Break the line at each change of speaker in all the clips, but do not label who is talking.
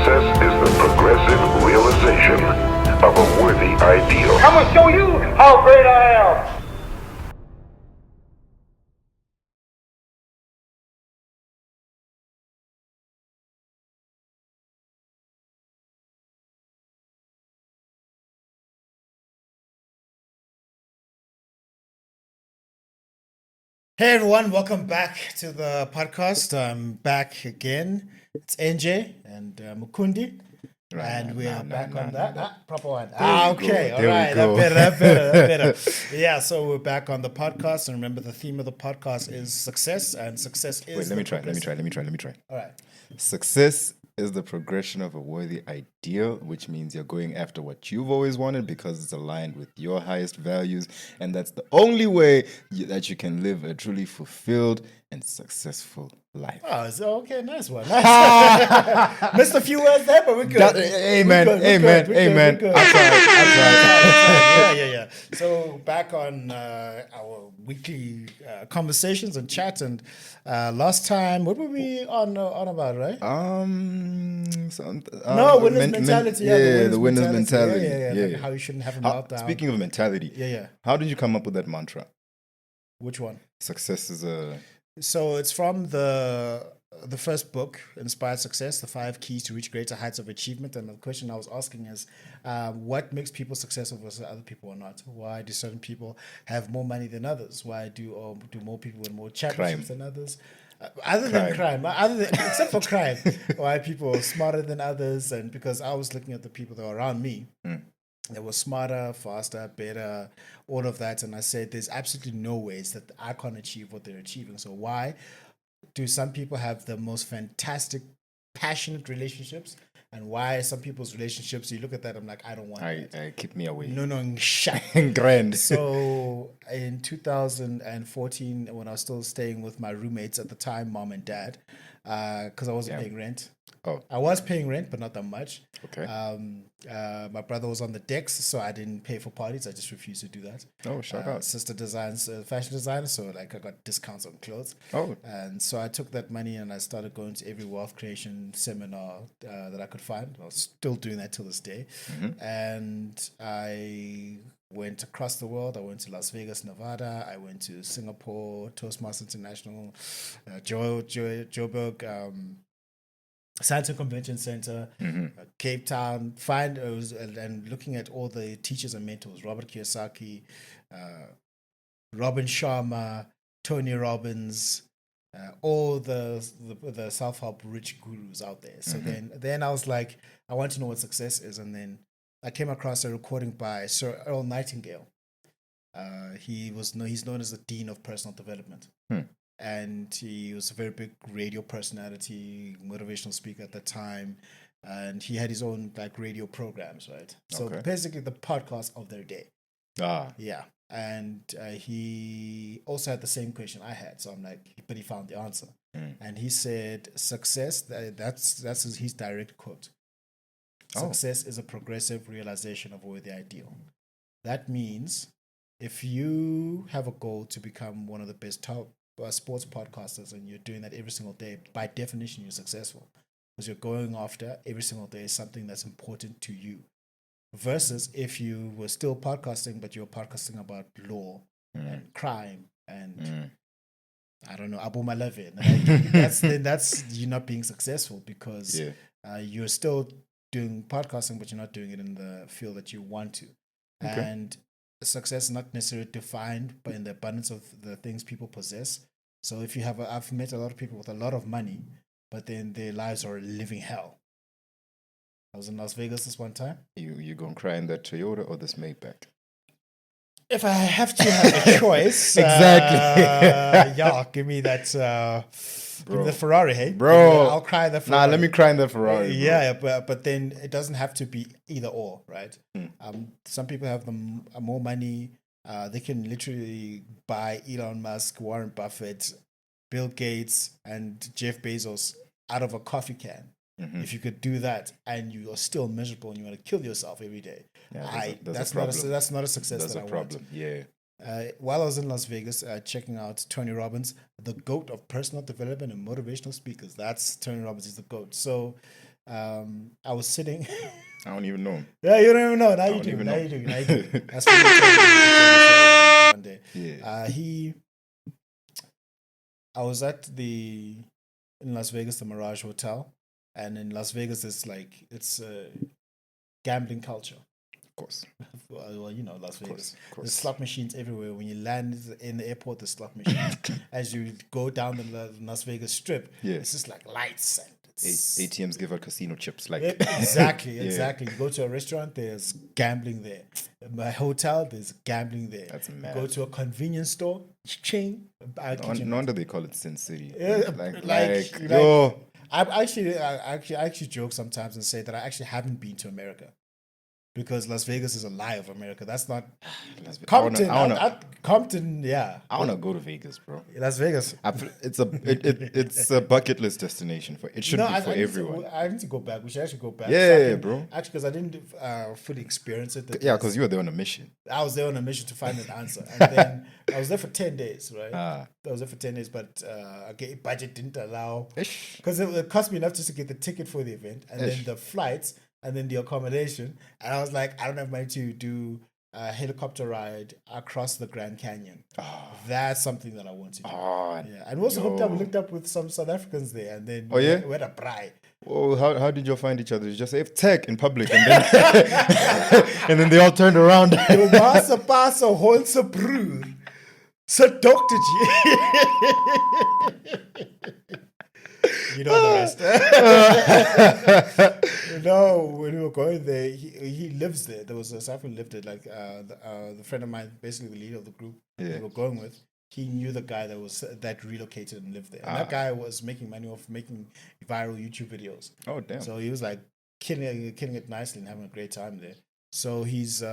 Success is the progressive realization of a worthy ideal.
I'm gonna show you how great I am.
Hey everyone, welcome back to the podcast. I'm back again. It's NJ and Mukundi. And we are back on that. Proper one. Okay. All right. That better. Yeah, so we're back on the podcast. And remember, the theme of the podcast is success. And success is.
Wait, let me try.
All right.
Success is the progression of a worthy ideal, which means you're going after what you've always wanted because it's aligned with your highest values. And that's the only way that you can live a truly fulfilled and successful life.
Oh, so, okay. Nice one. Nice. Missed a few words there, but we're good.
Amen.
We're good. I tried. Yeah. So back on our weekly conversations and chat, and last time, what were we on about, right? Winner's mentality.
The winner's mentality.
Yeah. Like how you shouldn't have a meltdown.
Speaking of mentality, how did you come up with that mantra?
Which one?
Success is a...
So it's from the first book, Inspired Success, the 5 Keys to Reach Greater Heights of Achievement. And the question I was asking is, what makes people successful versus other people or not? Why do certain people have more money than others? Why do more people with more championships than others? Except for crime, why people are smarter than others? And because I was looking at the people that were around me, that were smarter, faster, better, all of that. And I said, there's absolutely no ways that I can't achieve what they're achieving. So why do some people have the most fantastic, passionate relationships? And why some people's relationships, you look at that, I'm like, I don't want that.
Keep me away.
No, shut.
Grand.
So in 2014, when I was still staying with my roommates at the time, mom and dad, because I wasn't paying rent.
Oh.
I was paying rent, but not that much.
Okay.
My brother was on the decks, so I didn't pay for parties. I just refused to do that.
Oh, shout out.
Sister designs, fashion designer, so like I got discounts on clothes.
Oh.
And so I took that money and I started going to every wealth creation seminar that I could find. I was still doing that till this day. Mm-hmm. And I went across the world. I went to Las Vegas, Nevada. I went to Singapore, Toastmasters International, Joburg, Santa Convention Center, Cape Town, and looking at all the teachers and mentors, Robert Kiyosaki, Robin Sharma, Tony Robbins, all the self-help rich gurus out there. So then I was like, I want to know what success is. And then I came across a recording by Sir Earl Nightingale. He's known as the Dean of Personal Development. And he was a very big radio personality, motivational speaker at the time, and he had his own like radio programs, right? So basically, the podcast of their day. Yeah. And he also had the same question I had, so I'm like, but he found the answer, and he said, "Success." That's his direct quote. Success is a progressive realization of a worthy ideal. That means if you have a goal to become one of the best top sports podcasters and you're doing that every single day, by definition you're successful because you're going after every single day something that's important to you, versus if you were still podcasting but you're podcasting about law and crime and I don't know, Abu Malavin, that's you're not being successful because you're still doing podcasting but you're not doing it in the field that you want to. And success is not necessarily defined by in the abundance of the things people possess. So if you have, I've met a lot of people with a lot of money, but then their lives are a living hell. I was in Las Vegas this one time.
You gonna cry in that Toyota or this Maybach?
If I have to have a choice,
exactly.
Give me that. Give me the Ferrari, hey,
bro.
I'll cry in the Ferrari.
Nah, let me cry in the Ferrari.
Yeah, but then it doesn't have to be either or, right? Some people have more money. They can literally buy Elon Musk, Warren Buffett, Bill Gates, and Jeff Bezos out of a coffee can. If you could do that and you are still miserable and you want to kill yourself every day, that's not a success. That's
a problem. Yeah.
While I was in Las Vegas checking out Tony Robbins, the GOAT of personal development and motivational speakers. That's Tony Robbins. He's the GOAT. So I was sitting.
I don't even know.
Yeah, you don't even know. Now you
don't
do.
even
Now
know.
you do. Now you do. That's what he one day.
Yeah.
I was at in Las Vegas, the Mirage Hotel, and in Las Vegas, it's a gambling culture.
Of course.
Well, you know, Las Vegas.
Of course.
There's slot machines everywhere. When you land in the airport, there's slot machines. As you go down the Las Vegas Strip, it's just like lights and
ATMs give out casino chips. Like
exactly.
Yeah.
You go to a restaurant, there's gambling there. My hotel, there's gambling there.
That's
You
mad.
go to a convenience store, chain.
No wonder they call it Sin City.
Yeah,
Like, yo.
I actually joke sometimes and say that I actually haven't been to America because Las Vegas is a lie of America. That's not Compton. Compton, yeah.
I wanna go to Vegas, bro.
Las Vegas.
It's a bucket list destination for it should be for everyone.
I need to go back. We should actually go back.
Yeah, bro.
Actually, because I didn't fully experience it.
Yeah, because you were there on a mission.
I was there on a mission to find an answer, and then I was there for 10 days, right?
Ah.
I was there for 10 days, but budget didn't allow
Ish.
because it cost me enough just to get the ticket for the event, and then the flights, and then the accommodation, and I was like, I don't have money to do a helicopter ride across the Grand Canyon. That's something that I want to do. Yeah, and we also we looked up with some South Africans there, and then we had a braai.
Oh, how did you find each other? You just say tech in public, and then and then they all turned around.
Jou was 'n paar se hond se broer se doktertjie. You know the rest. When we were going there, he lives there. There was a South African lived there. Like the friend of mine, basically the leader of the group we were going with. He knew the guy that relocated and lived there. And that guy was making money off making viral YouTube videos.
Oh damn!
So he was like killing it nicely and having a great time there. So he's we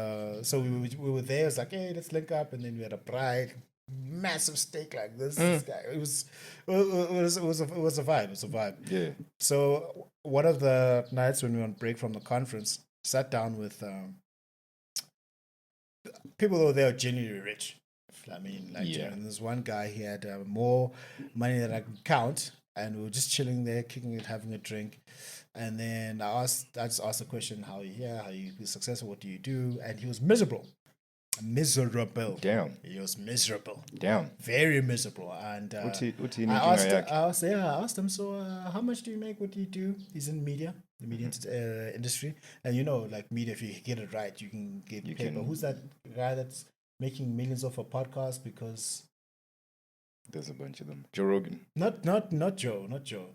were there. It was like, hey, let's link up, and then we had a bride, massive steak like this. This guy. It was a vibe. It was a vibe.
Yeah.
So one of the nights when we were on break from the conference, sat down with people who they are genuinely rich. I mean, and there's one guy, he had more money than I could count, and we were just chilling there, kicking it, having a drink. And then I just asked the question, how you successful, what do you do? And he was miserable.
Damn.
He was miserable.
Damn.
Very miserable. And
what's he making?
I asked him, so how much do you make? What do you do? He's in media, the media industry. And you know, like media, if you get it right, you can get paid. But who's that guy that's making millions off a podcast? Because
there's a bunch of them. Joe Rogan.
Not Joe.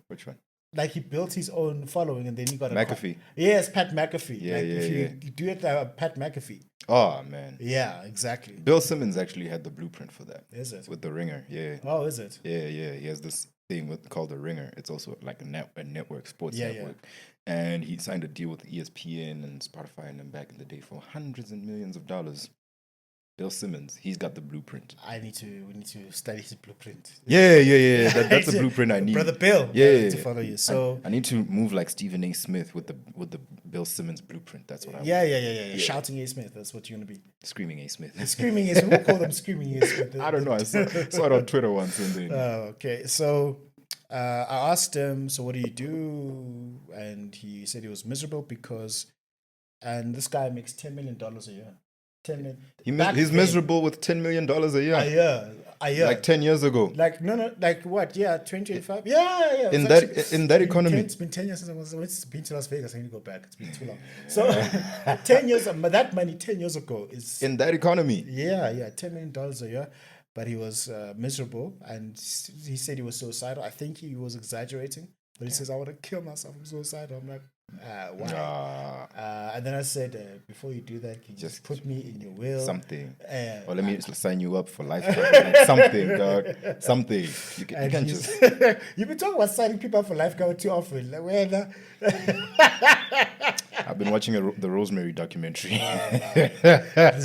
Which one?
Like he built his own following, and then he got
McAfee.
Yes, Pat McAfee.
Yeah,
if you do it, Pat McAfee.
Oh man.
Yeah, exactly.
Bill Simmons actually had the blueprint for that.
Is it?
With The Ringer? Yeah.
Oh, is it?
Yeah. He has this thing called The Ringer. It's also like a network, sports network.
Yeah.
And he signed a deal with ESPN and Spotify and them back in the day for hundreds and millions of dollars. Bill Simmons, he's got the blueprint.
We need to study his blueprint.
Yeah. That's the blueprint I need.
Brother Bill.
Yeah.
To follow you. So
I need to move like Stephen A. Smith with the Bill Simmons blueprint. That's what I want.
Yeah. Shouting A. Smith. That's what you're gonna be.
Screaming A. Smith.
Screaming A. Smith. We'll call them Screaming A. Smith.
I don't know. I saw it on Twitter once. And then
okay. So I asked him, so what do you do? And he said he was miserable and this guy makes $10 million a year. 10 million.
He's miserable with $10 million a year.
A year.
Like 10 years ago.
Like no, like what? Yeah, 2025. Yeah.
In that economy.
It's been 10 years since it's been to Las Vegas. I need to go back. It's been too long. So 10 years. That money 10 years ago is
in that economy.
Yeah, $10 million a year. But he was miserable, and he said he was suicidal. I think he was exaggerating, but he says, "I want to kill myself. I'm suicidal." I'm like, why? And then I said, before you do that, can you just put me in your will?
Something. Or let me sign you up for lifetime. Like something, dog. Something. You can just.
You've been talking about signing people up for life cover too often. Like, well,
I've been watching the Rosemary documentary.
Is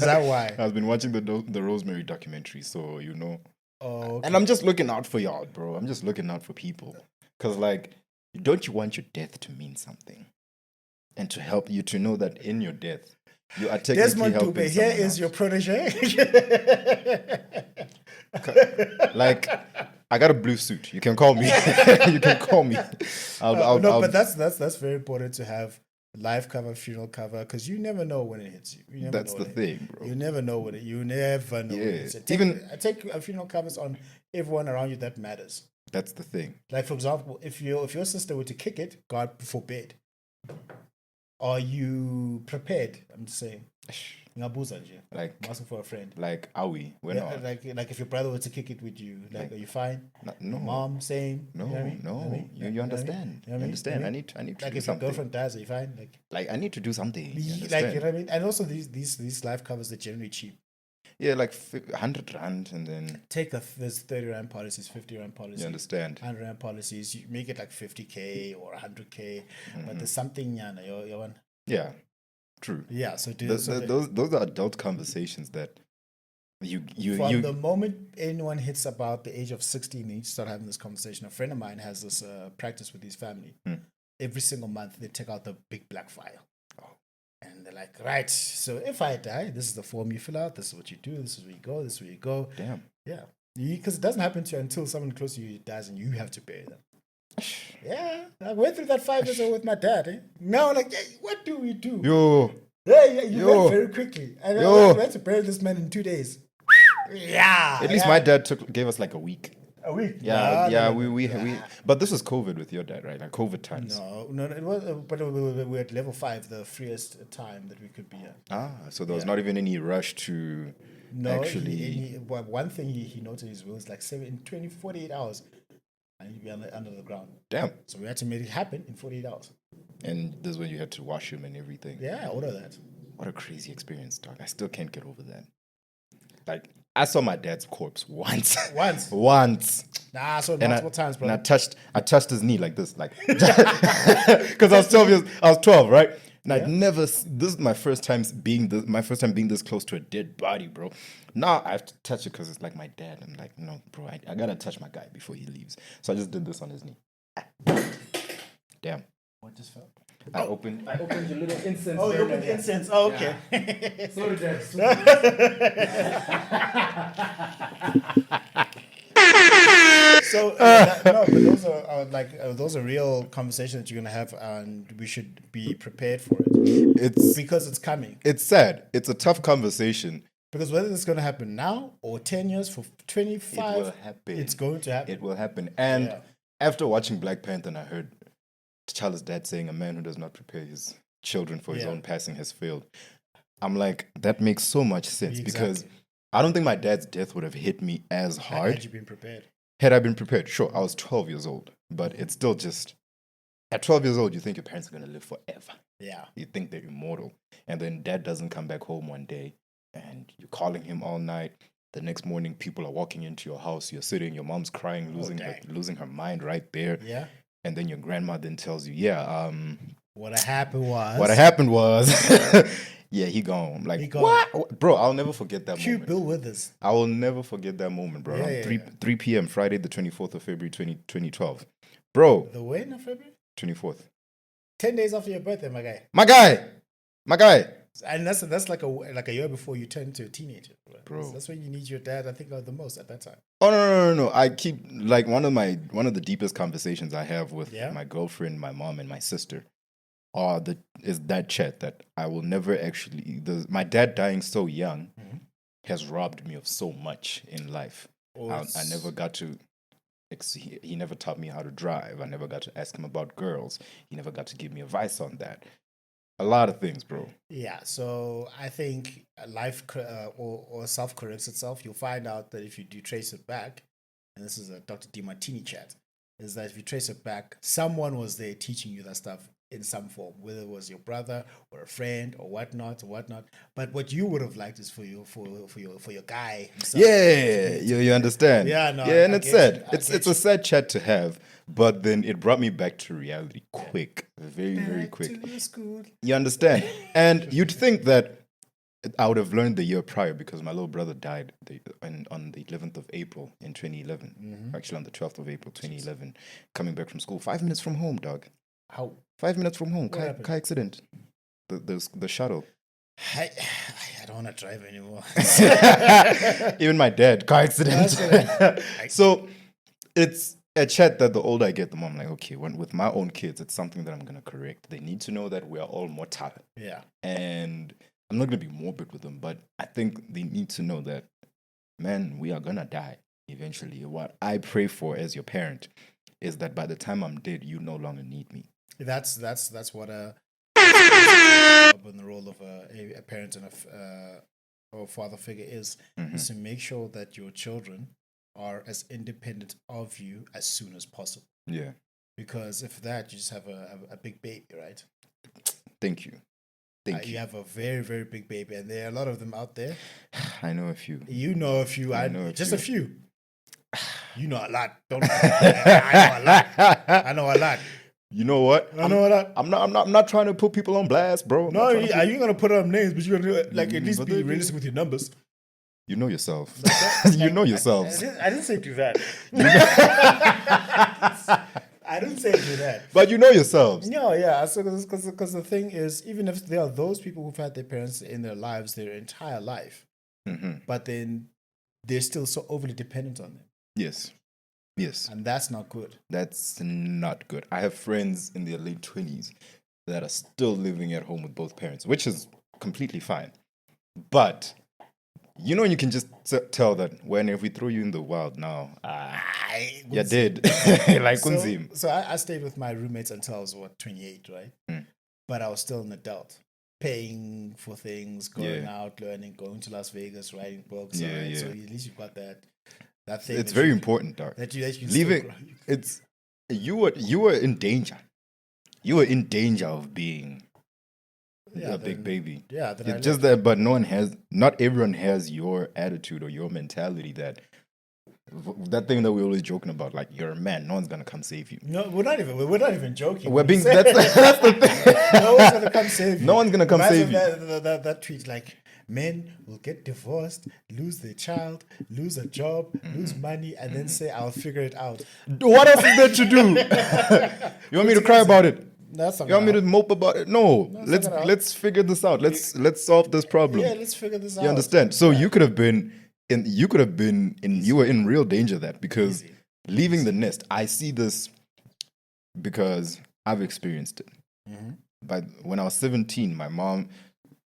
that why?
I've been watching the Rosemary documentary, so you know.
Oh, okay.
And I'm just looking out for y'all, bro. I'm just looking out for people. Because, like, don't you want your death to mean something? And to help you to know that in your death, you are technically
Desmond
helping
Dube,
someone
here is
else.
your protege.
Like, I got a blue suit. You can call me. You can call me.
But that's very important to have life cover, funeral cover, because you never know when it hits you. You never
That's
know
the
when
thing, bro.
You never know when it. You never know. When
Yeah.
it hits.
Even
take funeral covers on everyone around you that matters.
that's the thing.
Like for example, if your sister were to kick it, God forbid, are you prepared? I'm just saying. Ngabuza nje.
Like,
I'm asking for a friend.
like, are we? We're
Yeah,
not.
like if your brother were to kick it with you, like are you fine?
No.
Mom, same.
No,
You know what I mean?
no.
You know what I mean?
You
know what I
understand.
mean?
You understand. I need to
Like
do
if your
something.
girlfriend dies, are you fine?
Like, I need to do something. You
Like
understand?
you know what I mean? And also these life covers are generally cheap.
Yeah, like 100 rand, and then
There's 30 rand policies, 50 rand policies.
you understand.
100 rand policies. You make it like 50K or 100K,
Mm-hmm.
but there's something you want.
Yeah, true.
Yeah, so
Those are adult conversations that
from the moment anyone hits about the age of 16, they need to start having this conversation. A friend of mine has this practice with his family. Every single month, they take out the big black file. And they're like, right, so if I die, this is the form you fill out. This is what you do. This is where you go. This is where you go.
Damn.
Yeah. Because it doesn't happen to you until someone close to you dies and you have to bury them. Yeah. I went through that 5 years old with my dad. Now, like, hey, what do we do?
Yo.
Yeah, you
Yo.
went very quickly. And
Yo.
we had to bury this man in 2 days. Yeah.
At least my dad gave us like a week.
A week.
Yeah,
No.
we. But this was COVID with your dad, right? Like COVID times.
No, it was, but we were at level 5, the freest time that we could be at.
So there was not even any rush to actually.
One thing he noted his will was like 48 hours. I need to be under the ground.
Damn.
So we had to make it happen in 48 hours.
And this is when you had to wash him and everything.
Yeah, all of that.
What a crazy experience, dog. I still can't get over that. Like, I saw my dad's corpse once. Once.
Nah, I saw it multiple times, bro.
And I touched his knee like this, like, because I was 12, right? And I'd never. This is my first time being this close to a dead body, bro. Now I have to touch it because it's like my dad. I'm like, no, bro, I gotta touch my guy before he leaves. So I just did this on his knee. Damn.
What just fell?
I opened
your little incense.
Oh, you opened the incense. Oh, okay.
So did that.
So but those are real conversations that you're gonna have, and we should be prepared for it. Because it's coming.
It's sad. It's a tough conversation.
Because whether it's going to happen now or 10 years, for 25,
It will happen.
it's going to happen.
It will happen. And after watching Black Panther, and I heard T'Challa's dad saying, "A man who does not prepare his children for his own passing has failed." I'm like, that makes so much sense because I don't think my dad's death would have hit me as hard.
Had you been prepared?
Had I been prepared, sure, I was 12 years old, but it's still just, at 12 years old, you think your parents are going to live forever.
Yeah.
You think they're immortal. And then dad doesn't come back home one day and you're calling him all night. The next morning, people are walking into your house. You're sitting, your mom's crying, losing her mind right there.
Yeah.
And then your grandma then tells you,
what happened was,
yeah, he gone. I'm like,
He gone.
What? Bro, I'll never forget that
Cue
moment.
Bill Withers.
I will never forget that moment, bro.
Yeah,
3 p.m., Friday, the 24th of February, 2012. Bro,
The when of February?
24th.
10 days after your birthday, my guy.
My guy.
And that's like a year before you turn into a teenager.
Bro.
That's when you need your dad, I think, the most at that time.
Oh no! I keep like one of the deepest conversations I have with my girlfriend, my mom, and my sister. Is that chat that I will never actually. My dad dying so young has robbed me of so much in life. I never got to. He never taught me how to drive. I never got to ask him about girls. He never got to give me advice on that. A lot of things, bro.
Yeah, so I think life or self corrects itself. You'll find out that if you do trace it back, and this is a Dr. DiMartini chat, is that if you trace it back, someone was there teaching you that stuff in some form, whether it was your brother or a friend or whatnot. But what you would have liked is for your guy himself.
Yeah, you understand.
Yeah, no,
yeah, and
I
it's
get
sad.
you.
It's a sad chat to have, but then it brought me back to reality quick, very quick.
To the school.
You understand? And you'd think that I would have learned the year prior because my little brother died on the 11th of April in 2011. Actually, on the 12th of April 2011, coming back from school, 5 minutes from home, dog.
How?
5 minutes from home,
What happened?
car accident. The shuttle.
I don't want to drive anymore.
Even my dad, car accident. So it's a chat that the older I get, the more I'm like, okay, when with my own kids, it's something that I'm gonna correct. They need to know that we are all mortal.
Yeah.
And I'm not gonna be morbid with them, but I think they need to know that, man, we are gonna die eventually. What I pray for as your parent is that by the time I'm dead, you no longer need me.
That's what in the role of a parent and or father figure is to make sure that your children are as independent of you as soon as possible.
Yeah.
Because if that, you just have a big baby, right?
Thank you. Thank
You
you.
have a very, very big baby, and there are a lot of them out there.
I know a few.
You know a few. I
know
know
a
just
few.
a few. You know a lot. Don't I know a lot. I know a lot.
You know what?
I know a lot.
I'm not trying to put people on blast, bro.
No, you gonna put up names, but you're gonna like at least
but
be
they-
realistic with your numbers.
You know yourself. You know yourselves.
I didn't say do that. I didn't say do that.
But you know yourselves.
No, yeah. So because the thing is, even if there are those people who've had their parents in their lives their entire life, but then they're still so overly dependent on them,
Yes. Yes.
and that's not good.
That's not good. I have friends in their late 20s that are still living at home with both parents, which is completely fine. But you know, you can just tell that when if we throw you in the wild now, you're dead. Like kunzim.
So I stayed with my roommates until I was 28, right? But I was still an adult, paying for things, going out, learning, going to Las Vegas, writing books.
Yeah,
right?
yeah.
So at least you've got that thing.
It's
that
very
you-
important, Dark.
That you can
Leaving
still grow.
it's you were in danger. You were in danger of being a big
then-
baby.
Yeah, then I
It's just that, but not everyone has your attitude or your mentality that thing that we're always joking about, like you're a man, no one's gonna come save you.
No, we're not even joking.
We're being that's the thing.
No one's gonna come save you.
No one's gonna come
Imagine
save you.
that tweet like men will get divorced, lose their child, lose a job, lose money, and then say I'll figure it out.
What else is there to do? You want me to cry about it?
That's not
You want me to
gonna
mope about it? No.
not gonna help.
Let's figure this out. Let's solve this problem.
help. Yeah, let's figure this out.
You understand? So you were in real danger that because leaving the nest, I see this because I've experienced it. But when I was 17, my mom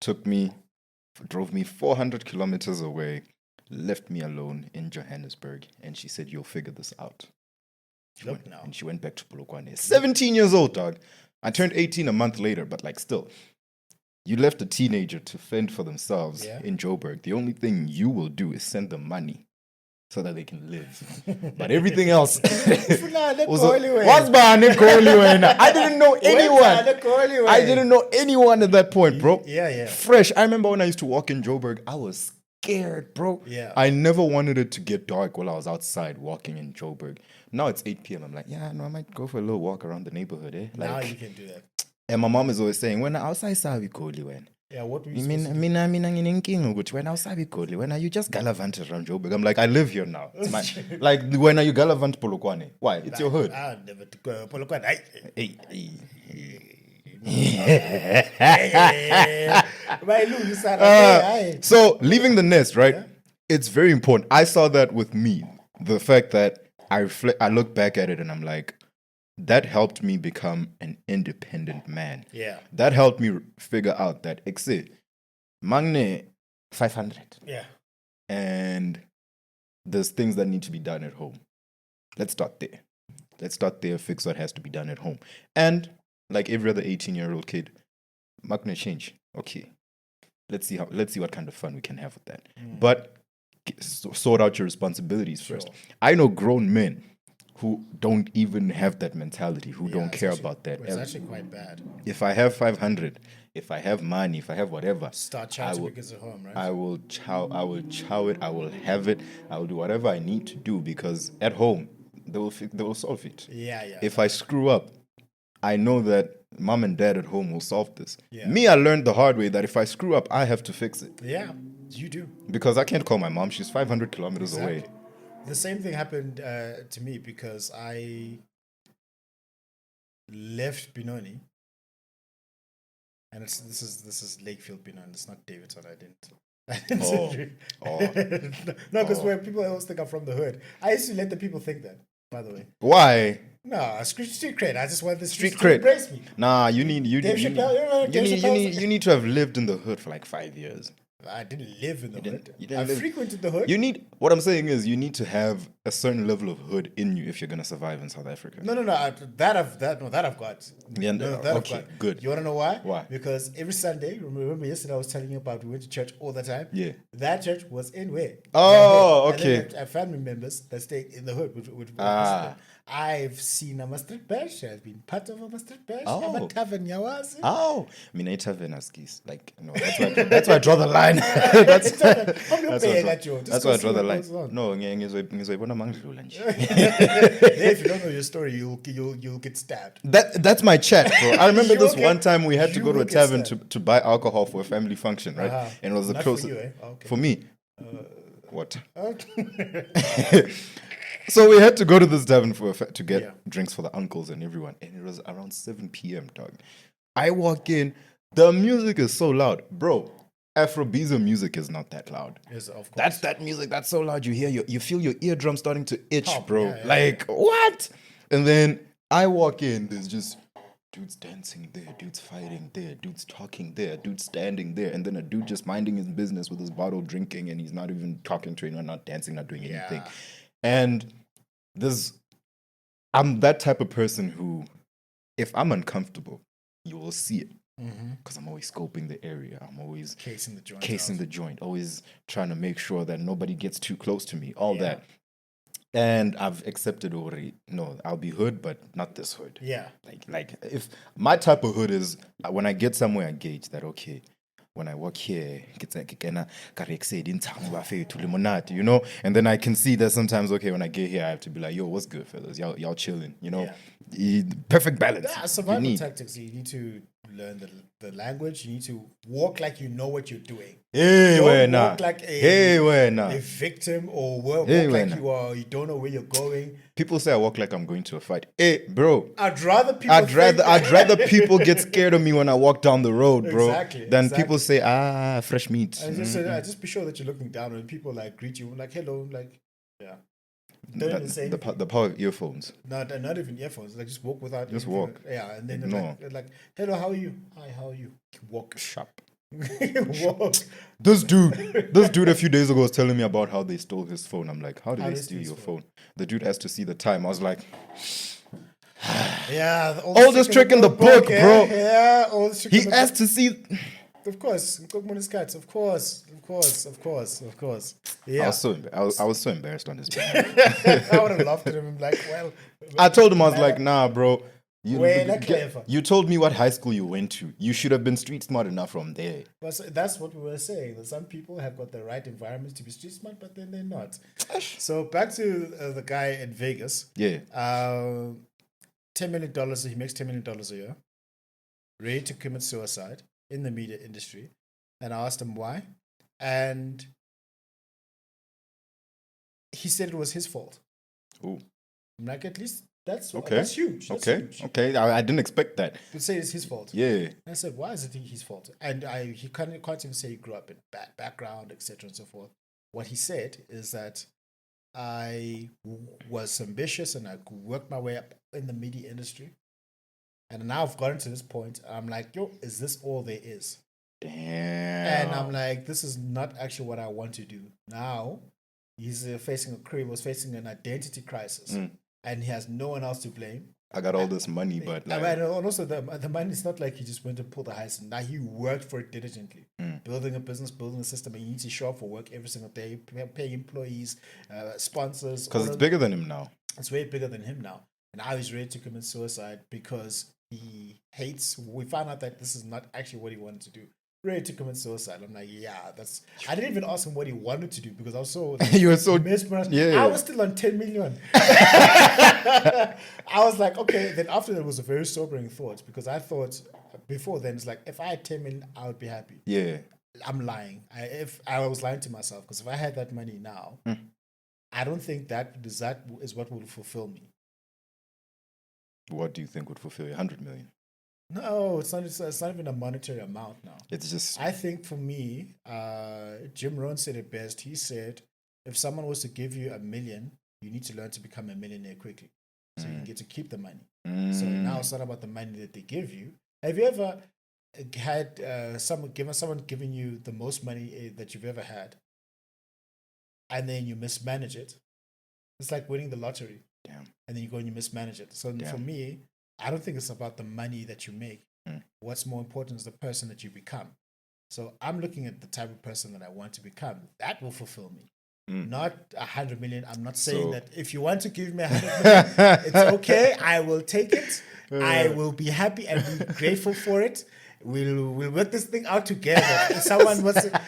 drove me 400 kilometers away, left me alone in Johannesburg, and she said, "You'll figure this out."
Look now.
And she went back to Polokwane. 17 years old, dog. I turned 18 a month later, but like still. You left a teenager to fend for themselves in Joburg. The only thing you will do is send them money so that they can live. But everything else. What's behind it, I didn't know anyone. I didn't know anyone at that point, bro.
Yeah.
Fresh. I remember when I used to walk in Joburg, I was scared, bro.
Yeah.
I never wanted it to get dark while I was outside walking in Joburg. Now it's 8 p.m. I'm like, yeah, no, I might go for a little walk around the neighborhood, eh? Like,
Now you can do that.
and my mom is always saying, when outside sabi Koli when.
Yeah, what were you
I
supposed to do?
mean, nginenkinga ukuthi when outside Koli when are you just gallivant around Joburg? I'm like, I live here now. It's like when are you gallivant Polokwane? Why? It's your hood.
I never to go Polokwane. Hey.
Hey.
Right, look, you said, hey.
So leaving the nest, right? It's very important. I saw that with me. The fact that I look back at it and I'm like, that helped me become an independent man.
Yeah.
That helped me figure out that exit Magne 500.
Yeah.
And there's things that need to be done at home. Let's start there. Let's start there, fix what has to be done at home. And like every other 18-year-old kid, Magne change. Okay. Let's see what kind of fun we can have with that. But sort out your responsibilities first. I know grown men who don't even have that mentality, who don't care about that.
It's actually quite bad.
If I have 500, if I have money, if I have whatever,
Start chatting because at home, right?
I will chow it. I will have it. I will do whatever I need to do because at home they will solve it.
Yeah.
If I screw up, I know that mom and dad at home will solve this.
Yeah.
Me, I learned the hard way that if I screw up, I have to fix it
Yeah, you do.
because I can't call my mom. She's 500 kilometers away.
The same thing happened to me because I left Benoni, and this is Lakefield Benoni. It's not Davidson. I didn't say it. No, because where people always think I'm from the hood. I used to let the people think that. by the way.
Why?
No, street cred. I just want the
Street
streets to
cred.
embrace me.
Nah, you need
Dave Chappelle, you know, Dave Chappelle's-
you need to have lived in the hood for like 5 years.
I didn't live in the hood.
You
I
didn't live-
frequented the hood.
You need what I'm saying is you need to have a certain level of hood in you if you're gonna survive in South Africa.
No. That I've got.
Yeah,
No, that
okay,
I've got.
good.
You want to know why?
Why?
Because every Sunday, remember yesterday I was telling you about we went to church all the time.
Yeah.
That church was in where?
Oh,
And then
okay.
I have family members that stayed in the hood.
Ah.
I've seen a street bash. I've been part of a street bash.
Oh.
I'm a tavern yawazi.
Oh, I mean, I have skis. Like, no, that's why I draw the line. that's
How many
that's why I
pay
draw-
that, Joe? Just
that's
go
why I
see
draw the
what
line.
goes on.
No, ngizoyibona mangidlula nje.
If you don't know your story, you'll get stabbed.
That's my chat, bro. I remember
You
this
will
one
get-
time we had to
you
go to
will
a
get
tavern
stabbed.
to buy alcohol for a family function, right?
Uh-huh.
And it was the
Not for
closest.
you, eh? Okay.
For me. What?
Okay.
So we had to go to this tavern to get
Yeah.
drinks for the uncles and everyone, and it was around 7 p.m. Dog, I walk in, the music is so loud, bro. Afrobeat music is not that loud.
Yes, of course.
That's that music that's so loud. You feel your eardrum starting to itch,
Pop,
bro.
yeah.
Like what? And then I walk in. There's just dudes dancing there, dudes fighting there, dudes talking there, dudes standing there, and then a dude just minding his business with his bottle, drinking, and he's not even talking to anyone, not dancing, not doing anything.
Yeah.
And I'm that type of person who, if I'm uncomfortable, you will see it. Because I'm always scoping the area. I'm always
Casing the joint.
casing the joint, always trying to make sure that nobody gets too close to me, all
Yeah.
that. And I've accepted already, no, I'll be hood, but not this hood.
Yeah.
Like if my type of hood is when I get somewhere, I gauge that, okay, when I walk here, you know, and then I can see that sometimes, okay, when I get here, I have to be like, yo, what's good, fellas? Y'all chilling, you know? Perfect balance.
Yeah,
You
survival
need.
tactics. You need to learn the language. You need to walk like you know what you're doing.
Hey,
Don't
where
walk
nah.
like
Hey, where nah.
a victim or walk
Hey,
like
when-
you don't know where you're going.
People say I walk like I'm going to a fight. Hey, bro.
I'd rather people.
I'd
think-
rather people get scared of me when I walk down the road, bro,
Exactly,
than
exactly.
people say, fresh meat.
I just be sure that you're looking down when people like greet you like hello, like yeah. Don't even say
The power of earphones.
not even earphones. Like just walk without.
Just
anything.
walk.
Yeah, and then
Ignore.
like hello, how are you? Hi, how are you? Walk.
Sharp.
Walk.
This dude a few days ago was telling me about how they stole his phone. I'm like, how did
How
they
they
steal
steal
your
his
phone? The dude has to see the time. I was like,
Yeah, the
Oldest trick in the book,
yeah,
bro.
Yeah, oldest trick
he
in the
has to see.
Of course, Kokmonis cats. Of course.
I
Yeah,
was so embarrassed on his behalf.
I would have laughed at him. I'm like, well,
I told him, I was like, nah, bro.
Well, clever.
You told me what high school you went to. You should have been street smart enough from there.
that's what we were saying. That some people have got the right environment to be street smart, but then they're not. So back to the guy in Vegas.
Yeah.
$10 million. He makes $10 million a year. Ready to commit suicide in the media industry, and I asked him why, and he said it was his fault.
Ooh.
I'm like, at least that's
Okay.
That's huge. That's
Okay.
huge.
Okay. I didn't expect that.
To say it's his fault.
Yeah.
And I said, why is it his fault? And he can't even say he grew up in bad background, etc. and so forth. What he said is that I was ambitious and I worked my way up in the media industry. And now I've gotten to this point. I'm like, yo, is this all there is?
Damn.
And I'm like, this is not actually what I want to do. Now he's facing an identity crisis. And he has no one else to blame.
I got all this money, but like,
And also the money is not like he just went to pull the heist. Now he worked for it diligently, building a business, building a system. And he needs to show up for work every single day, pay employees, sponsors.
because it's bigger than him now.
It's way bigger than him now. And now he's ready to commit suicide because he hates. We found out that this is not actually what he wanted to do. Ready to commit suicide. I'm like, yeah, that's. I didn't even ask him what he wanted to do because I was so.
You were so
mesmerized.
yeah.
I was still on 10 million. I was like, okay. Then after that was a very sobering thought because I thought before then it's like if I had 10 million, I would be happy.
Yeah.
I'm lying. If I was lying to myself because if I had that money now, I don't think that is what would fulfill me.
What do you think would fulfill you? 100 million.
No, it's not even a monetary amount now.
It's just
I think for me, Jim Rohn said it best. He said, if someone was to give you $1 million you need to learn to become a millionaire quickly, so you get to keep the money. So now it's not about the money that they give you. Have you ever had someone giving you the most money that you've ever had, and then you mismanage it? It's like winning the lottery.
Damn.
And then you go and you mismanage it. So for me, I don't think it's about the money that you make. What's more important is the person that you become. So I'm looking at the type of person that I want to become. That will fulfill me. Not 100 million. I'm not saying that if you want to give me 100 million, it's okay. I will take it. I will be happy and be grateful for it. We'll work this thing out together. If someone wants to,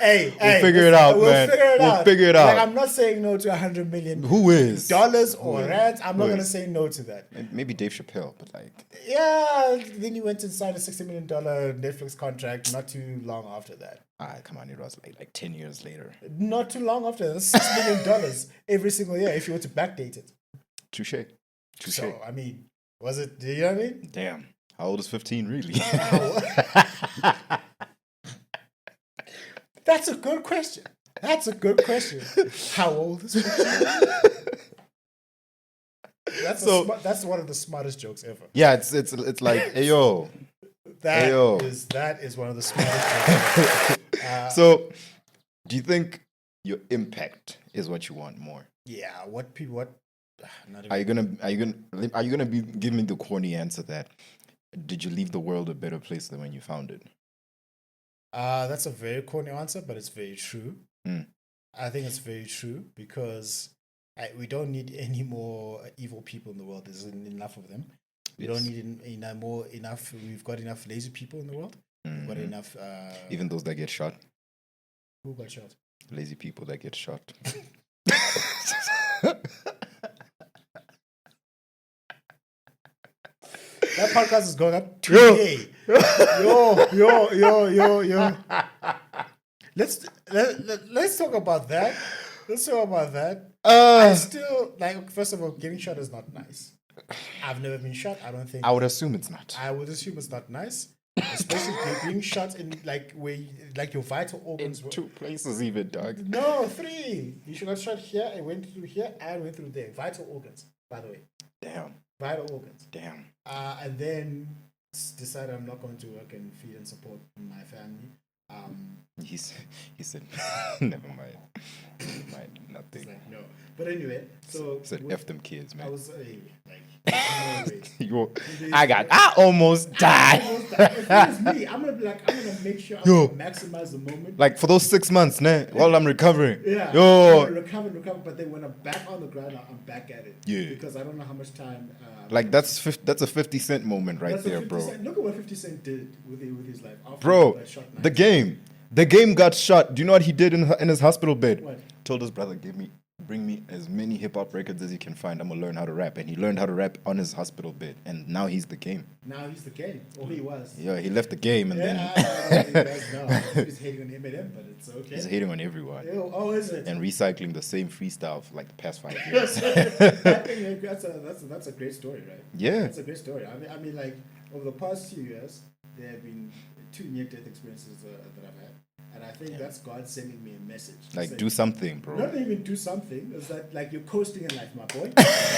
we'll figure it out, man. We'll figure it out.
Like, I'm not saying no to 100 million.
Who is
dollars or rands? I'm not gonna say no to that.
Maybe Dave Chappelle, but like,
yeah. Then he went and signed a $60 million Netflix contract. Not too long after that.
come on, it was like 10 years later.
Not too long after that. That's $6 million every single year if you were to backdate it.
Touche.
So I mean, was it? Do you know what I mean?
Damn. How old is 15 really?
That's a good question. How old is 15? That's one of the smartest jokes ever.
Yeah, it's like, hey yo.
That is one of the smartest jokes.
So, do you think your impact is what you want more?
Yeah.
Are you gonna be giving me the corny answer that did you leave the world a better place than when you found it?
That's a very corny answer, but it's very true. I think it's very true because we don't need any more evil people in the world. There's enough of them. We don't need enough. We've got enough lazy people in the world. We've got enough.
Even those that get shot.
Who got shot?
Lazy people that get shot.
That podcast is going up today. Yo. Let's talk about that. I still like. First of all, getting shot is not nice. I've never been shot. I don't think.
I would assume it's not.
I would assume it's not nice, especially being shot in like where your vital organs.
In 2 places, even, dog.
No, 3. You should have shot here. It went through here and went through there. Vital organs, by the way.
Damn.
Vital organs.
Damn.
And then decided I'm not going to work and feed and support my family.
He said, never mind, nothing.
Like, no. But anyway, so
he said, F them kids, man.
I was no way.
I almost died.
If it was me, I'm gonna make sure I'm gonna maximize the moment.
Like for those 6 months, while I'm recovering.
Yeah.
Yo.
Recover, but then when I'm back on the ground, I'm back at it.
Yeah.
Because I don't know how much time.
Like that's a 50 Cent moment right there, bro.
Look at what 50 Cent did with his life. After
Bro,
he got shot
the game got shot. Do you know what he did in his hospital bed?
What?
Told his brother, bring me as many hip hop records as you can find. I'm gonna learn how to rap, and he learned how to rap on his hospital bed, and now he's the game.
Now he's the game, or he was.
Yeah, he left the game, and then
he's hating on Eminem, but it's okay.
He's hating on everyone.
Oh, is it?
And recycling the same freestyle for like the past 5 years.
I think that's a great story, right?
Yeah,
that's a great story. I mean, like over the past 2 years, there have been 2 near-death experiences that I've had. And I think that's God sending me a message.
Like,
saying,
do something, bro.
Not even do something. It's that, like, you're coasting in life, my boy.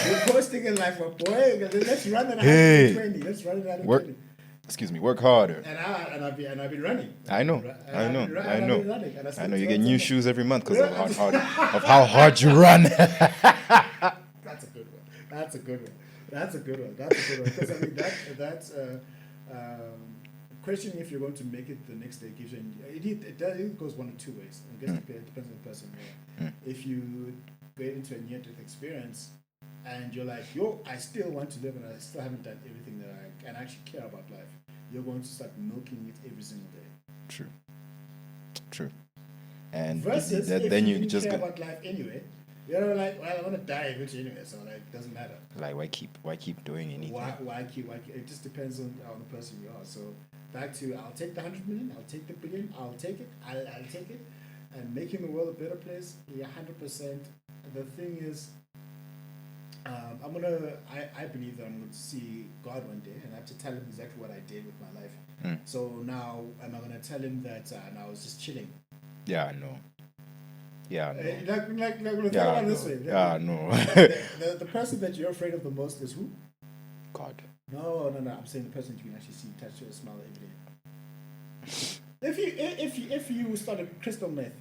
You're coasting in life, my boy. Let's run it 120. Let's run it 120.
Excuse me, work harder.
And I've been running.
I know.
I
know. You get new shoes every month because of how hard you run.
That's a good one. Because I mean, that's questioning if you're going to make it the next day gives you. It goes one of 2 ways. I guess it depends on the person. If you get into a near-death experience and you're like, I still want to live and I still haven't done everything that I can actually care about life, you're going to start milking it every single day.
True. And
versus
then you
didn't
just
care about life anyway. You're like, well, I want to die eventually anyway, so like, it doesn't matter.
Like, why keep doing anything?
Why keep? It just depends on the person you are. So back to, I'll take the 100 million, I'll take the billion, I'll take it, I'll take it, and making the world a better place. Yeah, 100%. The thing is, I believe that I'm going to see God one day, and I have to tell him exactly what I did with my life. So now, am I going to tell him that I was just chilling?
Yeah, I know. Yeah, no.
Like, let's
Yeah,
talk about
no.
this way.
Yeah, no.
The person that you're afraid of the most is who?
God.
No. I'm saying the person you can actually see, touch, or smell every day. If you started crystal meth,